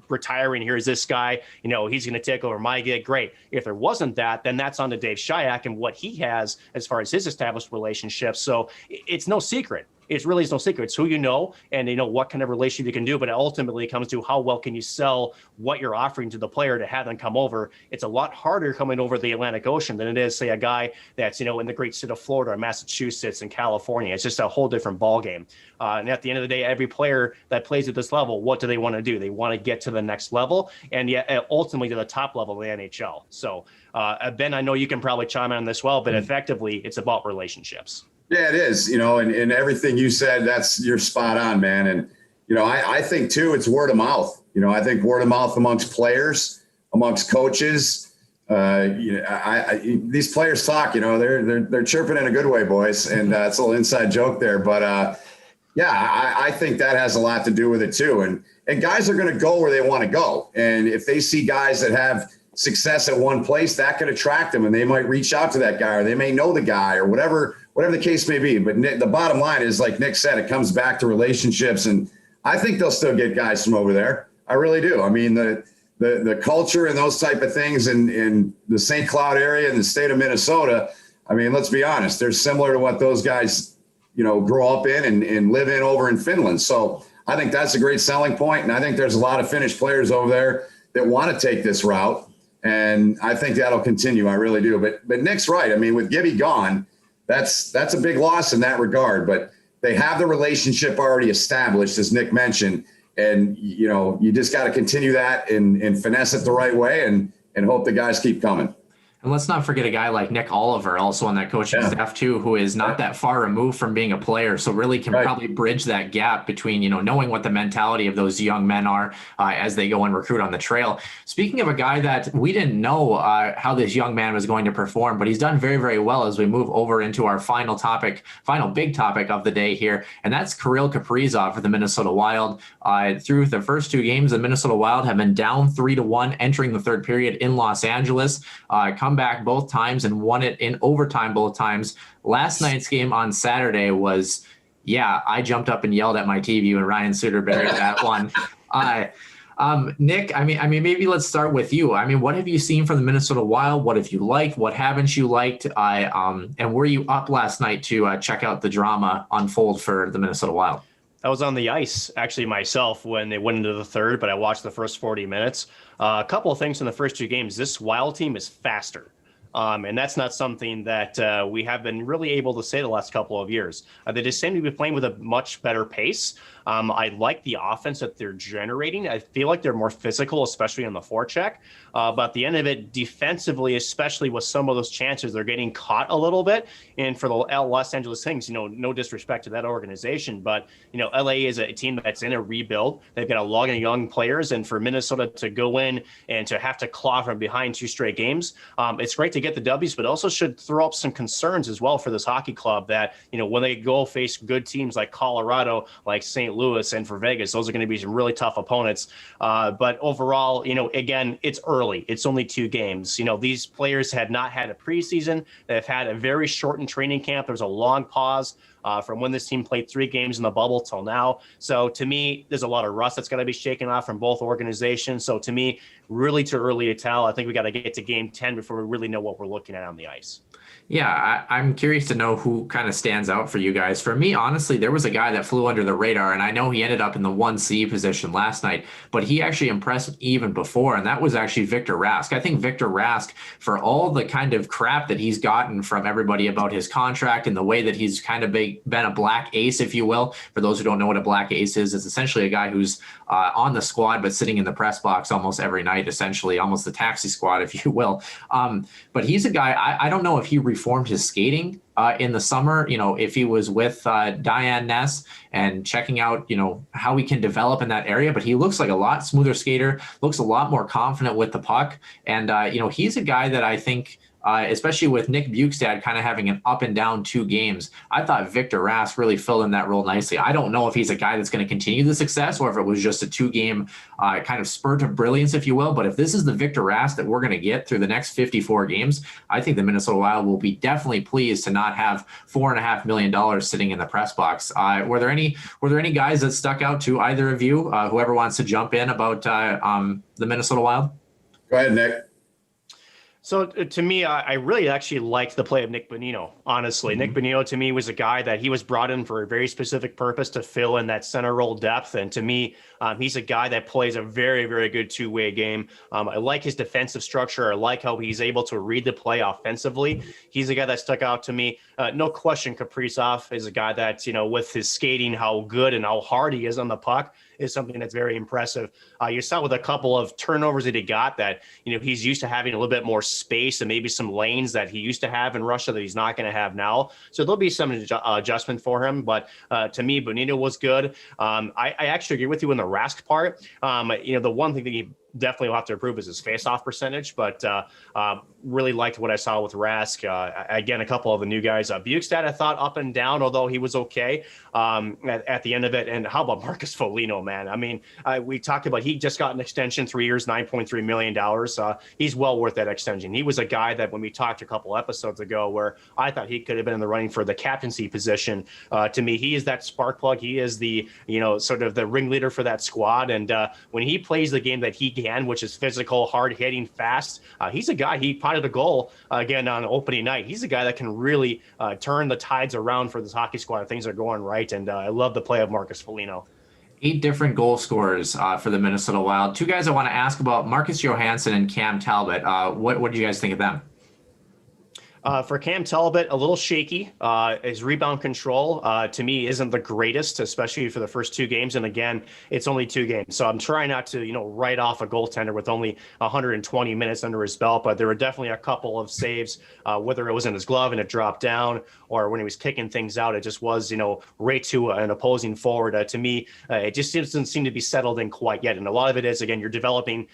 retiring, here's this guy, he's going to take over my gig, great. If there wasn't that, then that's on to Dave Shayak and what he has as far as his established relationships. So it's no secret. It really is no secret. It's who you know and what kind of relationship you can do, but it ultimately comes to how well can you sell what you're offering to the player to have them come over. It's a lot harder coming over the Atlantic Ocean than it is, say, a guy that's, in the great state of Florida or Massachusetts and California. It's just a whole different ballgame. And at the end of the day, every player that plays at this level, what do they want to do? They want to get to the next level and yet ultimately to the top level of the NHL. So, Ben, I know you can probably chime in on this as well, but effectively it's about relationships. Yeah, it is, and everything you said, you're spot on, man. And, I think too, it's word of mouth. I think word of mouth amongst players, amongst coaches. These players talk, they're chirping in a good way, boys. And it's a little inside joke there, but I think that has a lot to do with it too. And guys are going to go where they want to go. And if they see guys that have success at one place, that could attract them, and they might reach out to that guy, or they may know the guy, or whatever the case may be. But the bottom line is, like Nick said, it comes back to relationships, and I think they'll still get guys from over there. I really do. I mean, the culture and those type of things in the St. Cloud area and the state of Minnesota, I mean, let's be honest, they're similar to what those guys, grow up in and live in over in Finland. So I think that's a great selling point, and I think there's a lot of Finnish players over there that want to take this route. And I think that'll continue. I really do. But Nick's right. I mean, with Gibby gone, that's a big loss in that regard. But they have the relationship already established, as Nick mentioned. And, you just got to continue that and finesse it the right way and hope the guys keep coming. And let's not forget a guy like Nick Oliver, also on that coaching staff too, who is not that far removed from being a player. So really can probably bridge that gap between, knowing what the mentality of those young men are as they go and recruit on the trail. Speaking of a guy that we didn't know how this young man was going to perform, but he's done very, very well as we move over into our final big topic of the day here. And that's Kirill Kaprizov for the Minnesota Wild. Through the first 2 games, the Minnesota Wild have been down 3-1 entering the third period in Los Angeles. Come back both times and won it in overtime both times. Last night's game on Saturday was, I jumped up and yelled at my TV when Ryan Suter buried that one. Nick, I mean, maybe let's start with you. I mean, what have you seen from the Minnesota Wild? What have you liked? What haven't you liked? And were you up last night to check out the drama unfold for the Minnesota Wild? I was on the ice actually myself when they went into the third, but I watched the first 40 minutes. A couple of things in the first 2 games. This Wild team is faster. And that's not something that we have been really able to say the last couple of years. They just seem to be playing with a much better pace. I like the offense that they're generating. I feel like they're more physical, especially on the forecheck. But at the end of it, defensively, especially with some of those chances, they're getting caught a little bit. And for the Los Angeles Kings, no disrespect to that organization, but LA is a team that's in a rebuild. They've got a lot of young players, and for Minnesota to go in and to have to claw from behind 2 straight games, it's great to get the W's, but also should throw up some concerns as well for this hockey club that when they go face good teams like Colorado, like St. Louis, and for Vegas, those are going to be some really tough opponents. But overall, again, it's early. It's only 2 games. These players had not had a preseason. They've had a very shortened training camp. There's a long pause from when this team played 3 games in the bubble till now. So to me, there's a lot of rust that's got to be shaken off from both organizations. So to me, really too early to tell. I think we got to get to game 10 before we really know what we're looking at on the ice. Yeah, I'm curious to know who kind of stands out for you guys. For me, honestly, there was a guy that flew under the radar, and I know he ended up in the 1C position last night, but he actually impressed even before, and that was actually Victor Rask. I think Victor Rask, for all the kind of crap that he's gotten from everybody about his contract and the way that he's kind of been a black ace, if you will. For those who don't know what a black ace is, it's essentially a guy who's on the squad but sitting in the press box almost every night, essentially, almost the taxi squad, if you will. But he's a guy, I don't know if he reformed his skating in the summer, if he was with Diane Ness and checking out, how he can develop in that area, but he looks like a lot smoother skater, looks a lot more confident with the puck. And, he's a guy that I think, especially with Nick Bukestad kind of having an up and down 2 games, I thought Victor Rask really filled in that role nicely. I don't know if he's a guy that's going to continue the success or if it was just a 2-game kind of spurt of brilliance, if you will. But if this is the Victor Rask that we're going to get through the next 54 games, I think the Minnesota Wild will be definitely pleased to not have $4.5 million sitting in the press box. Were there any guys that stuck out to either of you? Whoever wants to jump in about the Minnesota Wild? Go ahead, Nick. So to me, I really actually liked the play of Nick Bonino, honestly. Nick Bonino, to me, was a guy that he was brought in for a very specific purpose to fill in that center role depth. And to me, he's a guy that plays a very, very good 2-way game. I like his defensive structure. I like how he's able to read the play offensively. He's a guy that stuck out to me. No question, Kaprizov is a guy that, with his skating, how good and how hard he is on the puck is something that's very impressive. You saw with a couple of turnovers that he got that, he's used to having a little bit more space and maybe some lanes that he used to have in Russia that he's not going to have now. So there'll be some adjustment for him. But to me, Bonino was good. I actually agree with you in the Rask part. The one thing that he definitely will have to improve is his face-off percentage, but really liked what I saw with Rask. Again, a couple of the new guys. Bukestad, I thought up and down, although he was okay at the end of it. And how about Marcus Foligno, man? I mean, we talked about he just got an extension, 3 years, $9.3 million. He's well worth that extension. He was a guy that when we talked a couple episodes ago where I thought he could have been in the running for the captaincy position. To me, he is that spark plug. He is the, sort of the ringleader for that squad. And when he plays the game that he can, which is physical, hard hitting, fast, he's a guy, he potted a goal again on opening night. He's a guy that can really turn the tides around for this hockey squad if things are going right. And I love the play of Marcus Foligno. 8 different goal scorers for the Minnesota Wild. 2 guys I want to ask about, Marcus Johansson and Cam Talbot. What did you guys think of them? For Cam Talbot, a little shaky. His rebound control, to me, isn't the greatest, especially for the first 2 games. And again, it's only 2 games. So I'm trying not to, write off a goaltender with only 120 minutes under his belt. But there were definitely a couple of saves, whether it was in his glove and it dropped down or when he was kicking things out, it just was, right to an opposing forward. To me, it just doesn't seem to be settled in quite yet. And a lot of it is, again, you're developing,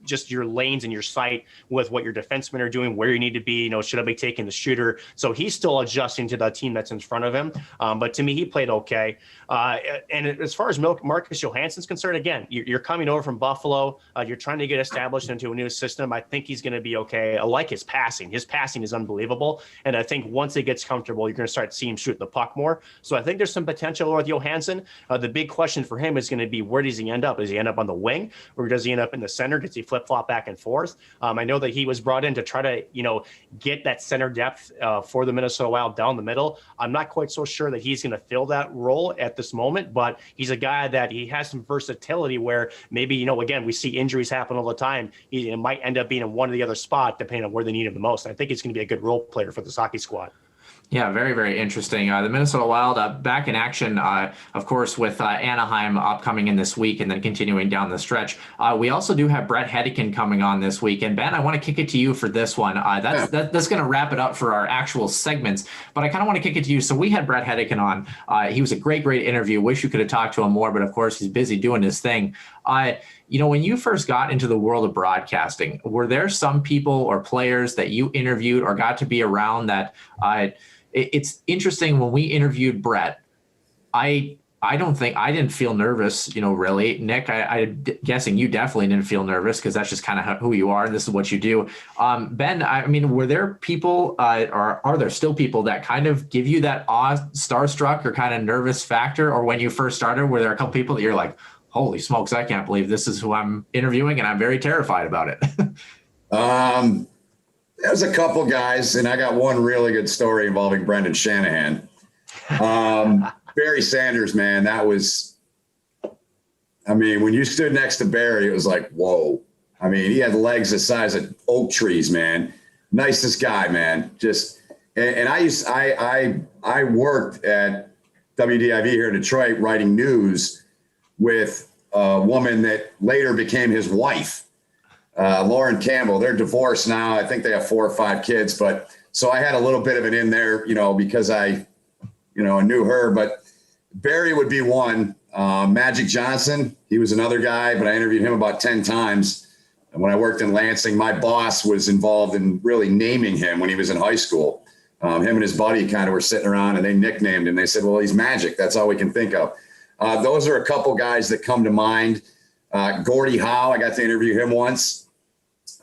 just your lanes and your sight with what your defensemen are doing, where you need to be, should I be taking the shooter? So he's still adjusting to the team that's in front of him. But to me, he played okay. And as far as Marcus Johansson's concerned, again, you're coming over from Buffalo. You're trying to get established into a new system. I think he's going to be okay. I like his passing. His passing is unbelievable. And I think once it gets comfortable, you're going to start seeing him shoot the puck more. So I think there's some potential with Johansson. The big question for him is going to be, where does he end up? Does he end up on the wing, or does he end up in the center? Does he flip-flop back and forth? I know that he was brought in to try to, get that center depth for the Minnesota Wild down the middle. I'm not quite so sure that he's going to fill that role at this moment, but he's a guy that he has some versatility where maybe, again, we see injuries happen all the time. He might end up being in one or the other spot depending on where they need him the most. I think he's going to be a good role player for the hockey squad. Yeah, very, very interesting. The Minnesota Wild back in action, of course, with Anaheim upcoming in this week and then continuing down the stretch. We also do have Brett Hedican coming on this week. And Ben, I want to kick it to you for this one. That's going to wrap it up for our actual segments. But I kind of want to kick it to you. So we had Brett Hedican on. He was a great, great interview. Wish you could have talked to him more, but of course he's busy doing his thing. When you first got into the world of broadcasting, were there some people or players that you interviewed or got to be around that it's interesting when we interviewed Brett, I didn't feel nervous, really. Nick, I'm guessing you definitely didn't feel nervous because that's just kind of who you are and this is what you do. Ben, I mean, were there people or are there still people that kind of give you that starstruck or kind of nervous factor? Or when you first started, were there a couple people that you're like, holy smokes, I can't believe this is who I'm interviewing and I'm very terrified about it? There's a couple guys, and I got one really good story involving Brendan Shanahan. Barry Sanders, man, when you stood next to Barry, it was like, whoa. I mean, he had legs the size of oak trees, man. Nicest guy, man. I worked at WDIV here in Detroit writing news with a woman that later became his wife. Lauren Campbell. They're divorced now. I think they have 4 or 5 kids, but so I had a little bit of it in there, because I knew her, but Barry would be one. Magic Johnson, he was another guy, but I interviewed him about 10 times. And when I worked in Lansing, my boss was involved in really naming him when he was in high school. Him and his buddy kind of were sitting around and they nicknamed him. They said, well, he's Magic. That's all we can think of. Those are a couple guys that come to mind. Gordie Howe, I got to interview him once.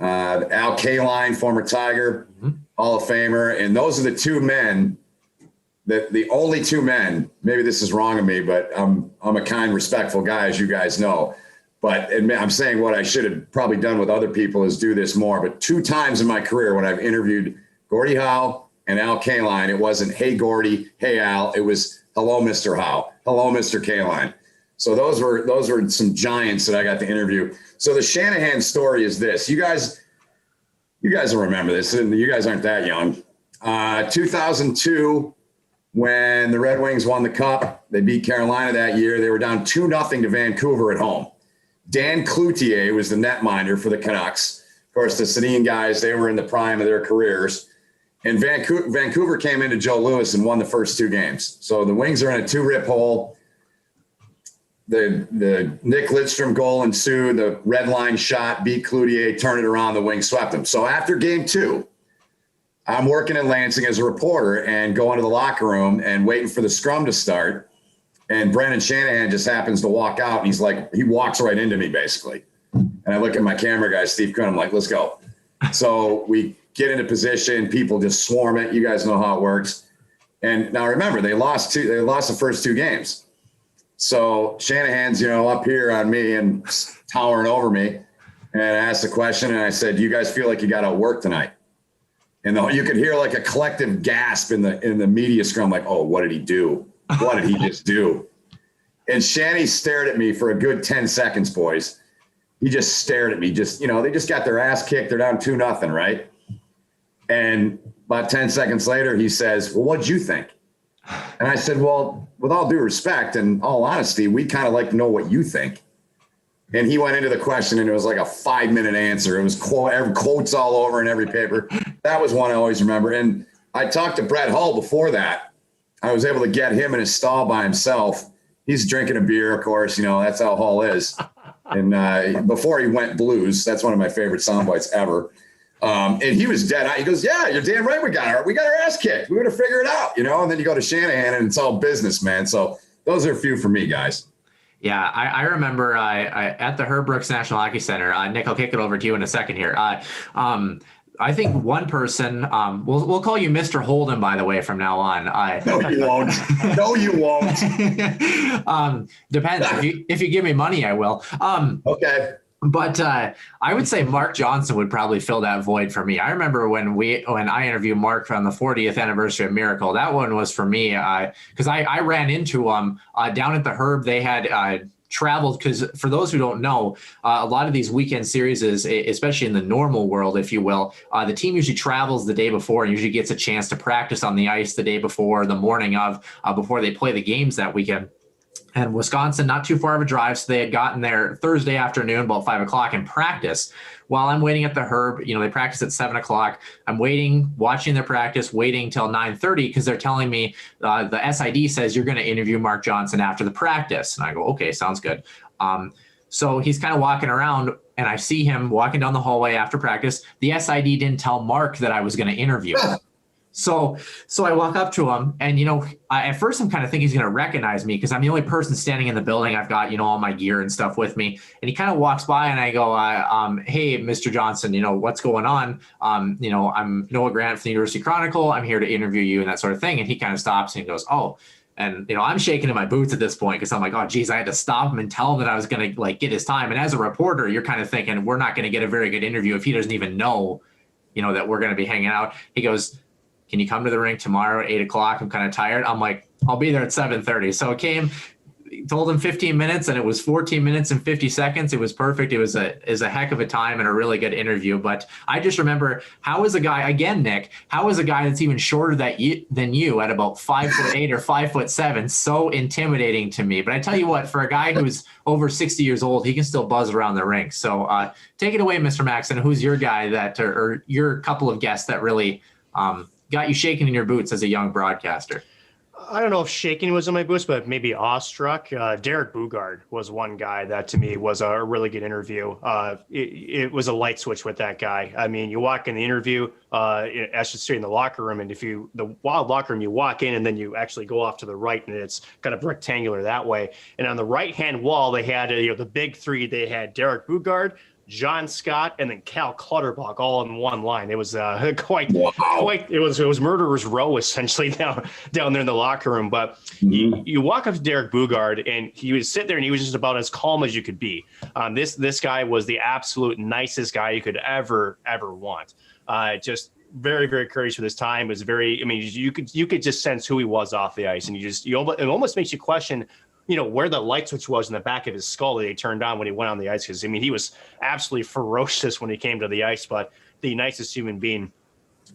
Al Kaline, former Tiger, Hall of Famer. And those are the 2 men, the only 2 men, maybe this is wrong of me, but I'm a kind, respectful guy, as you guys know. But I'm saying what I should have probably done with other people is do this more. But 2 times in my career when I've interviewed Gordie Howe and Al Kaline, it wasn't, hey, Gordie, hey, Al. It was, hello, Mr. Howe. Hello, Mr. Kaline. So those were some giants that I got to interview. So the Shanahan story is this. You guys will remember this, and you guys aren't that young. 2002, when the Red Wings won the Cup, they beat Carolina that year. They were down 2-0 to Vancouver at home. Dan Cloutier was the netminder for the Canucks. Of course, the Sedin guys, they were in the prime of their careers. And Vancouver came into Joe Louis and won the first 2 games. So the Wings are in a 2-rip hole. The Nick Lidstrom goal ensued. The red line shot beat Cloutier, turned it around. The Wings swept them. So after game 2, I'm working in Lansing as a reporter and going to the locker room and waiting for the scrum to start. And Brendan Shanahan just happens to walk out. And he walks right into me, basically. And I look at my camera guy, Steve Kuhn. I'm like, let's go. So we get into position. People just swarm it. You guys know how it works. And now remember, they lost the first 2 games. So Shanahan's, up here on me and towering over me. And I asked the question and I said, do you guys feel like you got to work tonight? And you could hear like a collective gasp in the media scrum, like, oh, what did he do? What did he just do? And Shanny stared at me for a good 10 seconds, boys. He just stared at me. They just got their ass kicked. They're down 2-0, right? And About 10 seconds later, he says, well, what'd you think? And I said, well, with all due respect and all honesty, we kind of like to know what you think. And he went into the question, and it was like a 5-minute answer. It was quotes all over in every paper. That was one I always remember. And I talked to Brett Hull before that. I was able to get him in his stall by himself. He's drinking a beer, of course. That's how Hull is. And before he went blues, that's one of my favorite sound bites ever. And he was dead. He goes, yeah, you're damn right. We got our ass kicked. We're going to figure it out, And then you go to Shanahan, and it's all business, man. So those are a few for me, guys. Yeah, I remember at the Herb Brooks National Hockey Center. Nick, I'll kick it over to you in a second here. I think one person, we'll call you Mr. Holden, by the way, from now on. No, you won't. No, you won't. Depends. If you give me money, I will. Okay. But I would say Mark Johnson would probably fill that void for me. I remember when I interviewed Mark on the 40th anniversary of Miracle. That one was for me because I ran into him down at the Herb. They had traveled, because for those who don't know, a lot of these weekend series, especially in the normal world, if you will, the team usually travels the day before and usually gets a chance to practice on the ice the day before, the morning of, before they play the games that weekend. And Wisconsin, not too far of a drive, so they had gotten there Thursday afternoon about 5 o'clock in practice. While I'm waiting at the Herb, they practice at 7 o'clock. I'm waiting, watching their practice, waiting till 9:30 because they're telling me the SID says you're going to interview Mark Johnson after the practice. And I go, okay, sounds good. So he's kind of walking around, and I see him walking down the hallway after practice. The SID didn't tell Mark that I was going to interview him. So I walk up to him, and, at first I'm kind of thinking he's going to recognize me because I'm the only person standing in the building. I've got, all my gear and stuff with me. And he kind of walks by, and I go, hey, Mr. Johnson, what's going on? I'm Noah Grant from the University Chronicle. I'm here to interview you and that sort of thing. And he kind of stops and he goes, oh. And, I'm shaking in my boots at this point because I'm like, oh, geez, I had to stop him and tell him that I was going to get his time. And as a reporter, you're kind of thinking we're not going to get a very good interview if he doesn't even know, that we're going to be hanging out. He goes, can you come to the rink tomorrow at 8 o'clock? I'm kind of tired. I'm like, I'll be there at 7:30. So it came, told him 15 minutes, and it was 14 minutes and 50 seconds. It was perfect. It was a heck of a time and a really good interview. But I just remember, how is a guy, again, Nick, how is a guy that's even shorter than you at about 5'8" or 5'7" so intimidating to me? But I tell you what, for a guy who's over 60 years old, he can still buzz around the rink. So take it away, Mr. Maxson. Who's your guy or your couple of guests that really got you shaking in your boots as a young broadcaster? I don't know if shaking was in my boots, but maybe awestruck. Derek Bugard was one guy that to me was a really good interview. It was a light switch with that guy. I mean, you walk in the interview, I should say in the locker room, and the Wild locker room, you walk in and then you actually go off to the right, and it's kind of rectangular that way. And on the right-hand wall, they had the big three. They had Derek Bugard, John Scott, and then Cal Clutterbuck all in one line. It was quite. It was murderer's row essentially down there in the locker room. But you walk up to Derek Bugard, and he would sit there, and he was just about as calm as you could be. This guy was the absolute nicest guy you could ever want. Just very, very courteous for this time. It was very. I mean, you could just sense who he was off the ice, and it almost makes you question, where the light switch was in the back of his skull that he turned on when he went on the ice. Because, he was absolutely ferocious when he came to the ice, but the nicest human being.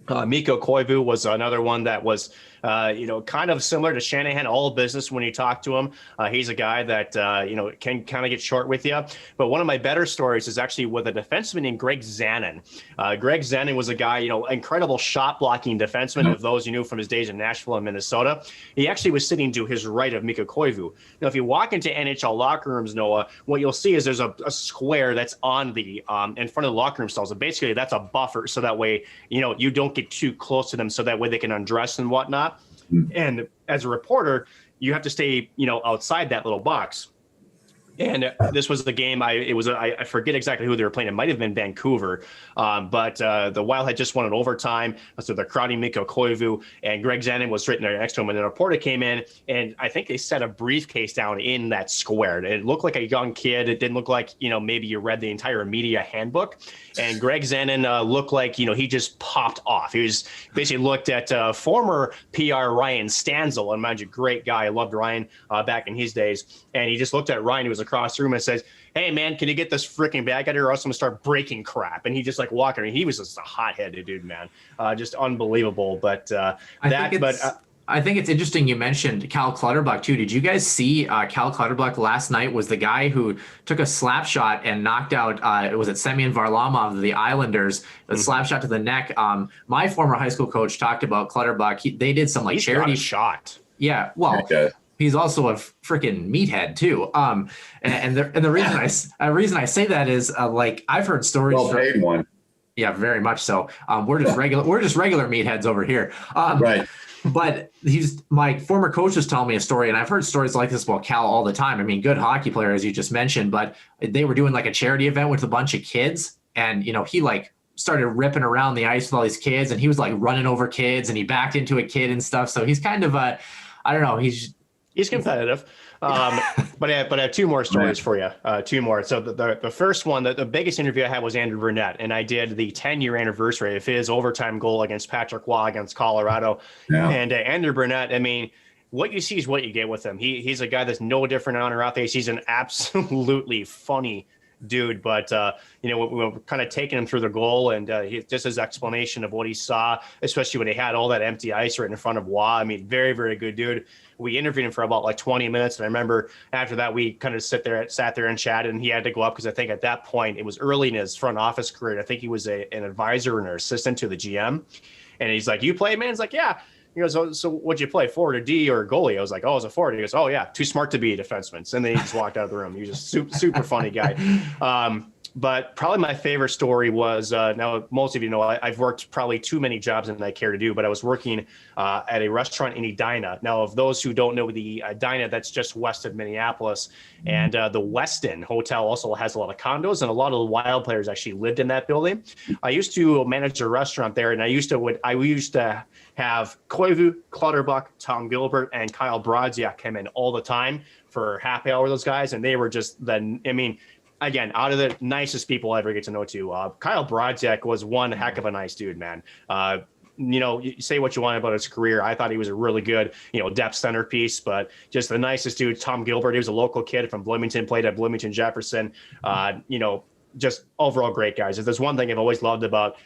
Mikko Koivu was another one that was, kind of similar to Shanahan, all business when you talk to him. He's a guy that, can kind of get short with you. But one of my better stories is actually with a defenseman named Greg Zanin. Greg Zanin was a guy, incredible shot blocking defenseman, of those you knew from his days in Nashville and Minnesota. He actually was sitting to his right of Mikko Koivu. Now, if you walk into NHL locker rooms, Noah, what you'll see is there's a square that's on the in front of the locker room stalls. And basically, that's a buffer, so that way, you don't get too close to them, so that way they can undress and whatnot. And as a reporter, you have to stay, outside that little box. And this was the game. I forget exactly who they were playing. It might have been Vancouver, but the Wild had just won in overtime. So they're crowding Mikko Koivu, and Greg Zanin was sitting there next to him. And the reporter came in, and I think they set a briefcase down in that square. It looked like a young kid. It didn't look like maybe you read the entire media handbook. And Greg Zanin looked like he just popped off. He was basically looked at former PR Ryan Stanzel, and mind you, great guy. I loved Ryan back in his days. And he just looked at Ryan, who was across the room and says, "Hey man, can you get this freaking bag out of here or else I'm gonna start breaking crap." And he just like walking. He was just a hot-headed dude, man. Just unbelievable. But I think it's interesting you mentioned Cal Clutterbuck too. Did you guys see Cal Clutterbuck last night was the guy who took a slap shot and knocked out, was it Semyon Varlamov of the Islanders, a slap shot to the neck. My former high school coach talked about Clutterbuck. They did some like charity shot. Yeah. Well, he's also a freaking meathead too. And the reason I say that is like I've heard stories. Well paid one. Yeah, very much so. We're just regular meatheads over here. Right. But my former coach was telling me a story, and I've heard stories like this about Cal all the time. I mean, good hockey player, as you just mentioned, but they were doing like a charity event with a bunch of kids, and he like started ripping around the ice with all these kids, and he was like running over kids, and he backed into a kid and stuff. So he's kind of I don't know, he's competitive. But I have two more stories for you. Two more. So the first one, the biggest interview I had was Andrew Burnett, and I did the 10-year anniversary of his overtime goal against Patrick Waugh against Colorado. Yeah. And Andrew Burnett, I mean, what you see is what you get with him. He's a guy that's no different on or off the ice. He's an absolutely funny dude, but we're kind of taking him through the goal, and just his explanation of what he saw, especially when he had all that empty ice right in front of Waugh. I mean, very, very good dude. We interviewed him for about like 20 minutes, and I remember after that we kind of sat there and chatted, and he had to go up because I think at that point it was early in his front office career. I think he was an advisor and an assistant to the GM, and he's like, "You play, man?" He's like, "Yeah." He goes, so what'd you play, forward or D or goalie? I was like, "Oh, as a forward." He goes, "Oh yeah, too smart to be a defenseman." And then he just walked out of the room. He was just super funny guy. But probably my favorite story was, now most of you know, I've worked probably too many jobs than I care to do, but I was working at a restaurant in Edina. Now, of those who don't know the Edina, that's just west of Minneapolis. And the Westin Hotel also has a lot of condos, and a lot of the Wild players actually lived in that building. I used to manage a restaurant there, and I used to have Koivu, Clutterbuck, Tom Gilbert, and Kyle Brodziak come in all the time for happy hour, those guys. And they were just again, out of the nicest people I ever get to know too. Kyle Brodziak was one heck of a nice dude, man. You say what you want about his career. I thought he was a really good, depth centerpiece, but just the nicest dude. Tom Gilbert, he was a local kid from Bloomington, played at Bloomington Jefferson. Just overall great guys. If there's one thing I've always loved about,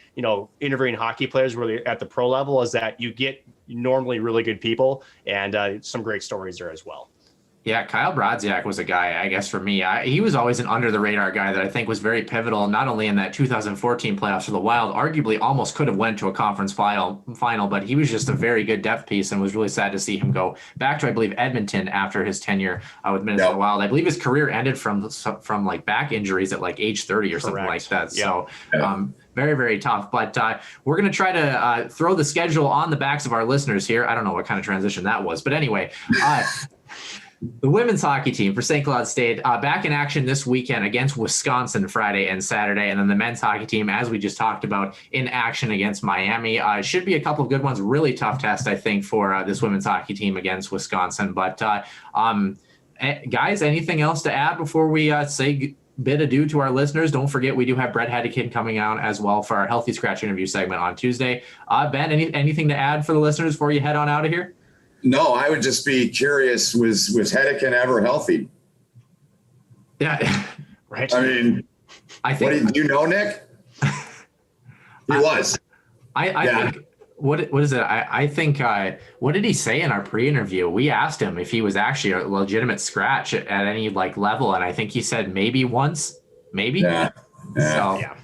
interviewing hockey players really at the pro level is that you get normally really good people and some great stories there as well. Yeah, Kyle Brodziak was a guy, I guess, for me. He was always an under-the-radar guy that I think was very pivotal, not only in that 2014 playoffs for the Wild, arguably almost could have went to a conference final, but he was just a very good depth piece, and was really sad to see him go back to, I believe, Edmonton after his tenure with Minnesota Wild. I believe his career ended from like back injuries at like age 30 or something like that. Yep. So very, very tough. But we're going to try to throw the schedule on the backs of our listeners here. I don't know what kind of transition that was, but anyway. The women's hockey team for St. Cloud State back in action this weekend against Wisconsin Friday and Saturday. And then the men's hockey team, as we just talked about, in action against Miami. Should be a couple of good ones. Really tough test, I think, for this women's hockey team against Wisconsin. But guys, anything else to add before we say bid adieu to our listeners? Don't forget, we do have Brett Hedekin coming out as well for our Healthy Scratch interview segment on Tuesday. Ben, anything to add for the listeners before you head on out of here? No, I would just be curious, was Hedekin ever healthy? Yeah. Right. I mean, I think, do you know, Nick? He was. I think, what is it? I think, what did he say in our pre-interview? We asked him if he was actually a legitimate scratch at any like level. And I think he said maybe once, maybe. Yeah. So, yeah.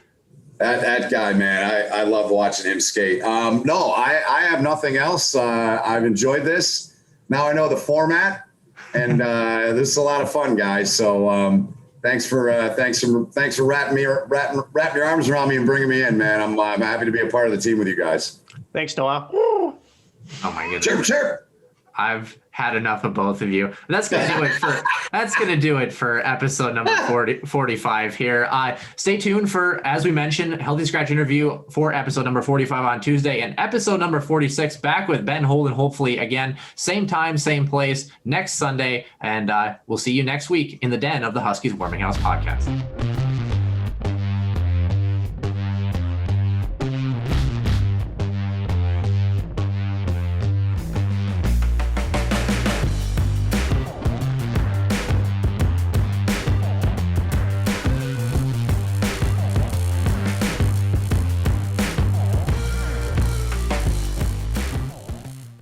That guy, man, I love watching him skate. No, I have nothing else. I've enjoyed this. Now I know the format, and this is a lot of fun, guys. So thanks for wrapping your arms around me and bringing me in, man. I'm happy to be a part of the team with you guys. Thanks, Noah. Oh my goodness. Chirp, chirp. I've had enough of both of you. That's gonna do it for episode number 45 here. Stay tuned for, as we mentioned, Healthy Scratch interview for episode number 45 on Tuesday, and episode number 46 back with Ben Holden, hopefully again, same time, same place next Sunday. And we'll see you next week in the den of the Huskies Warming House podcast.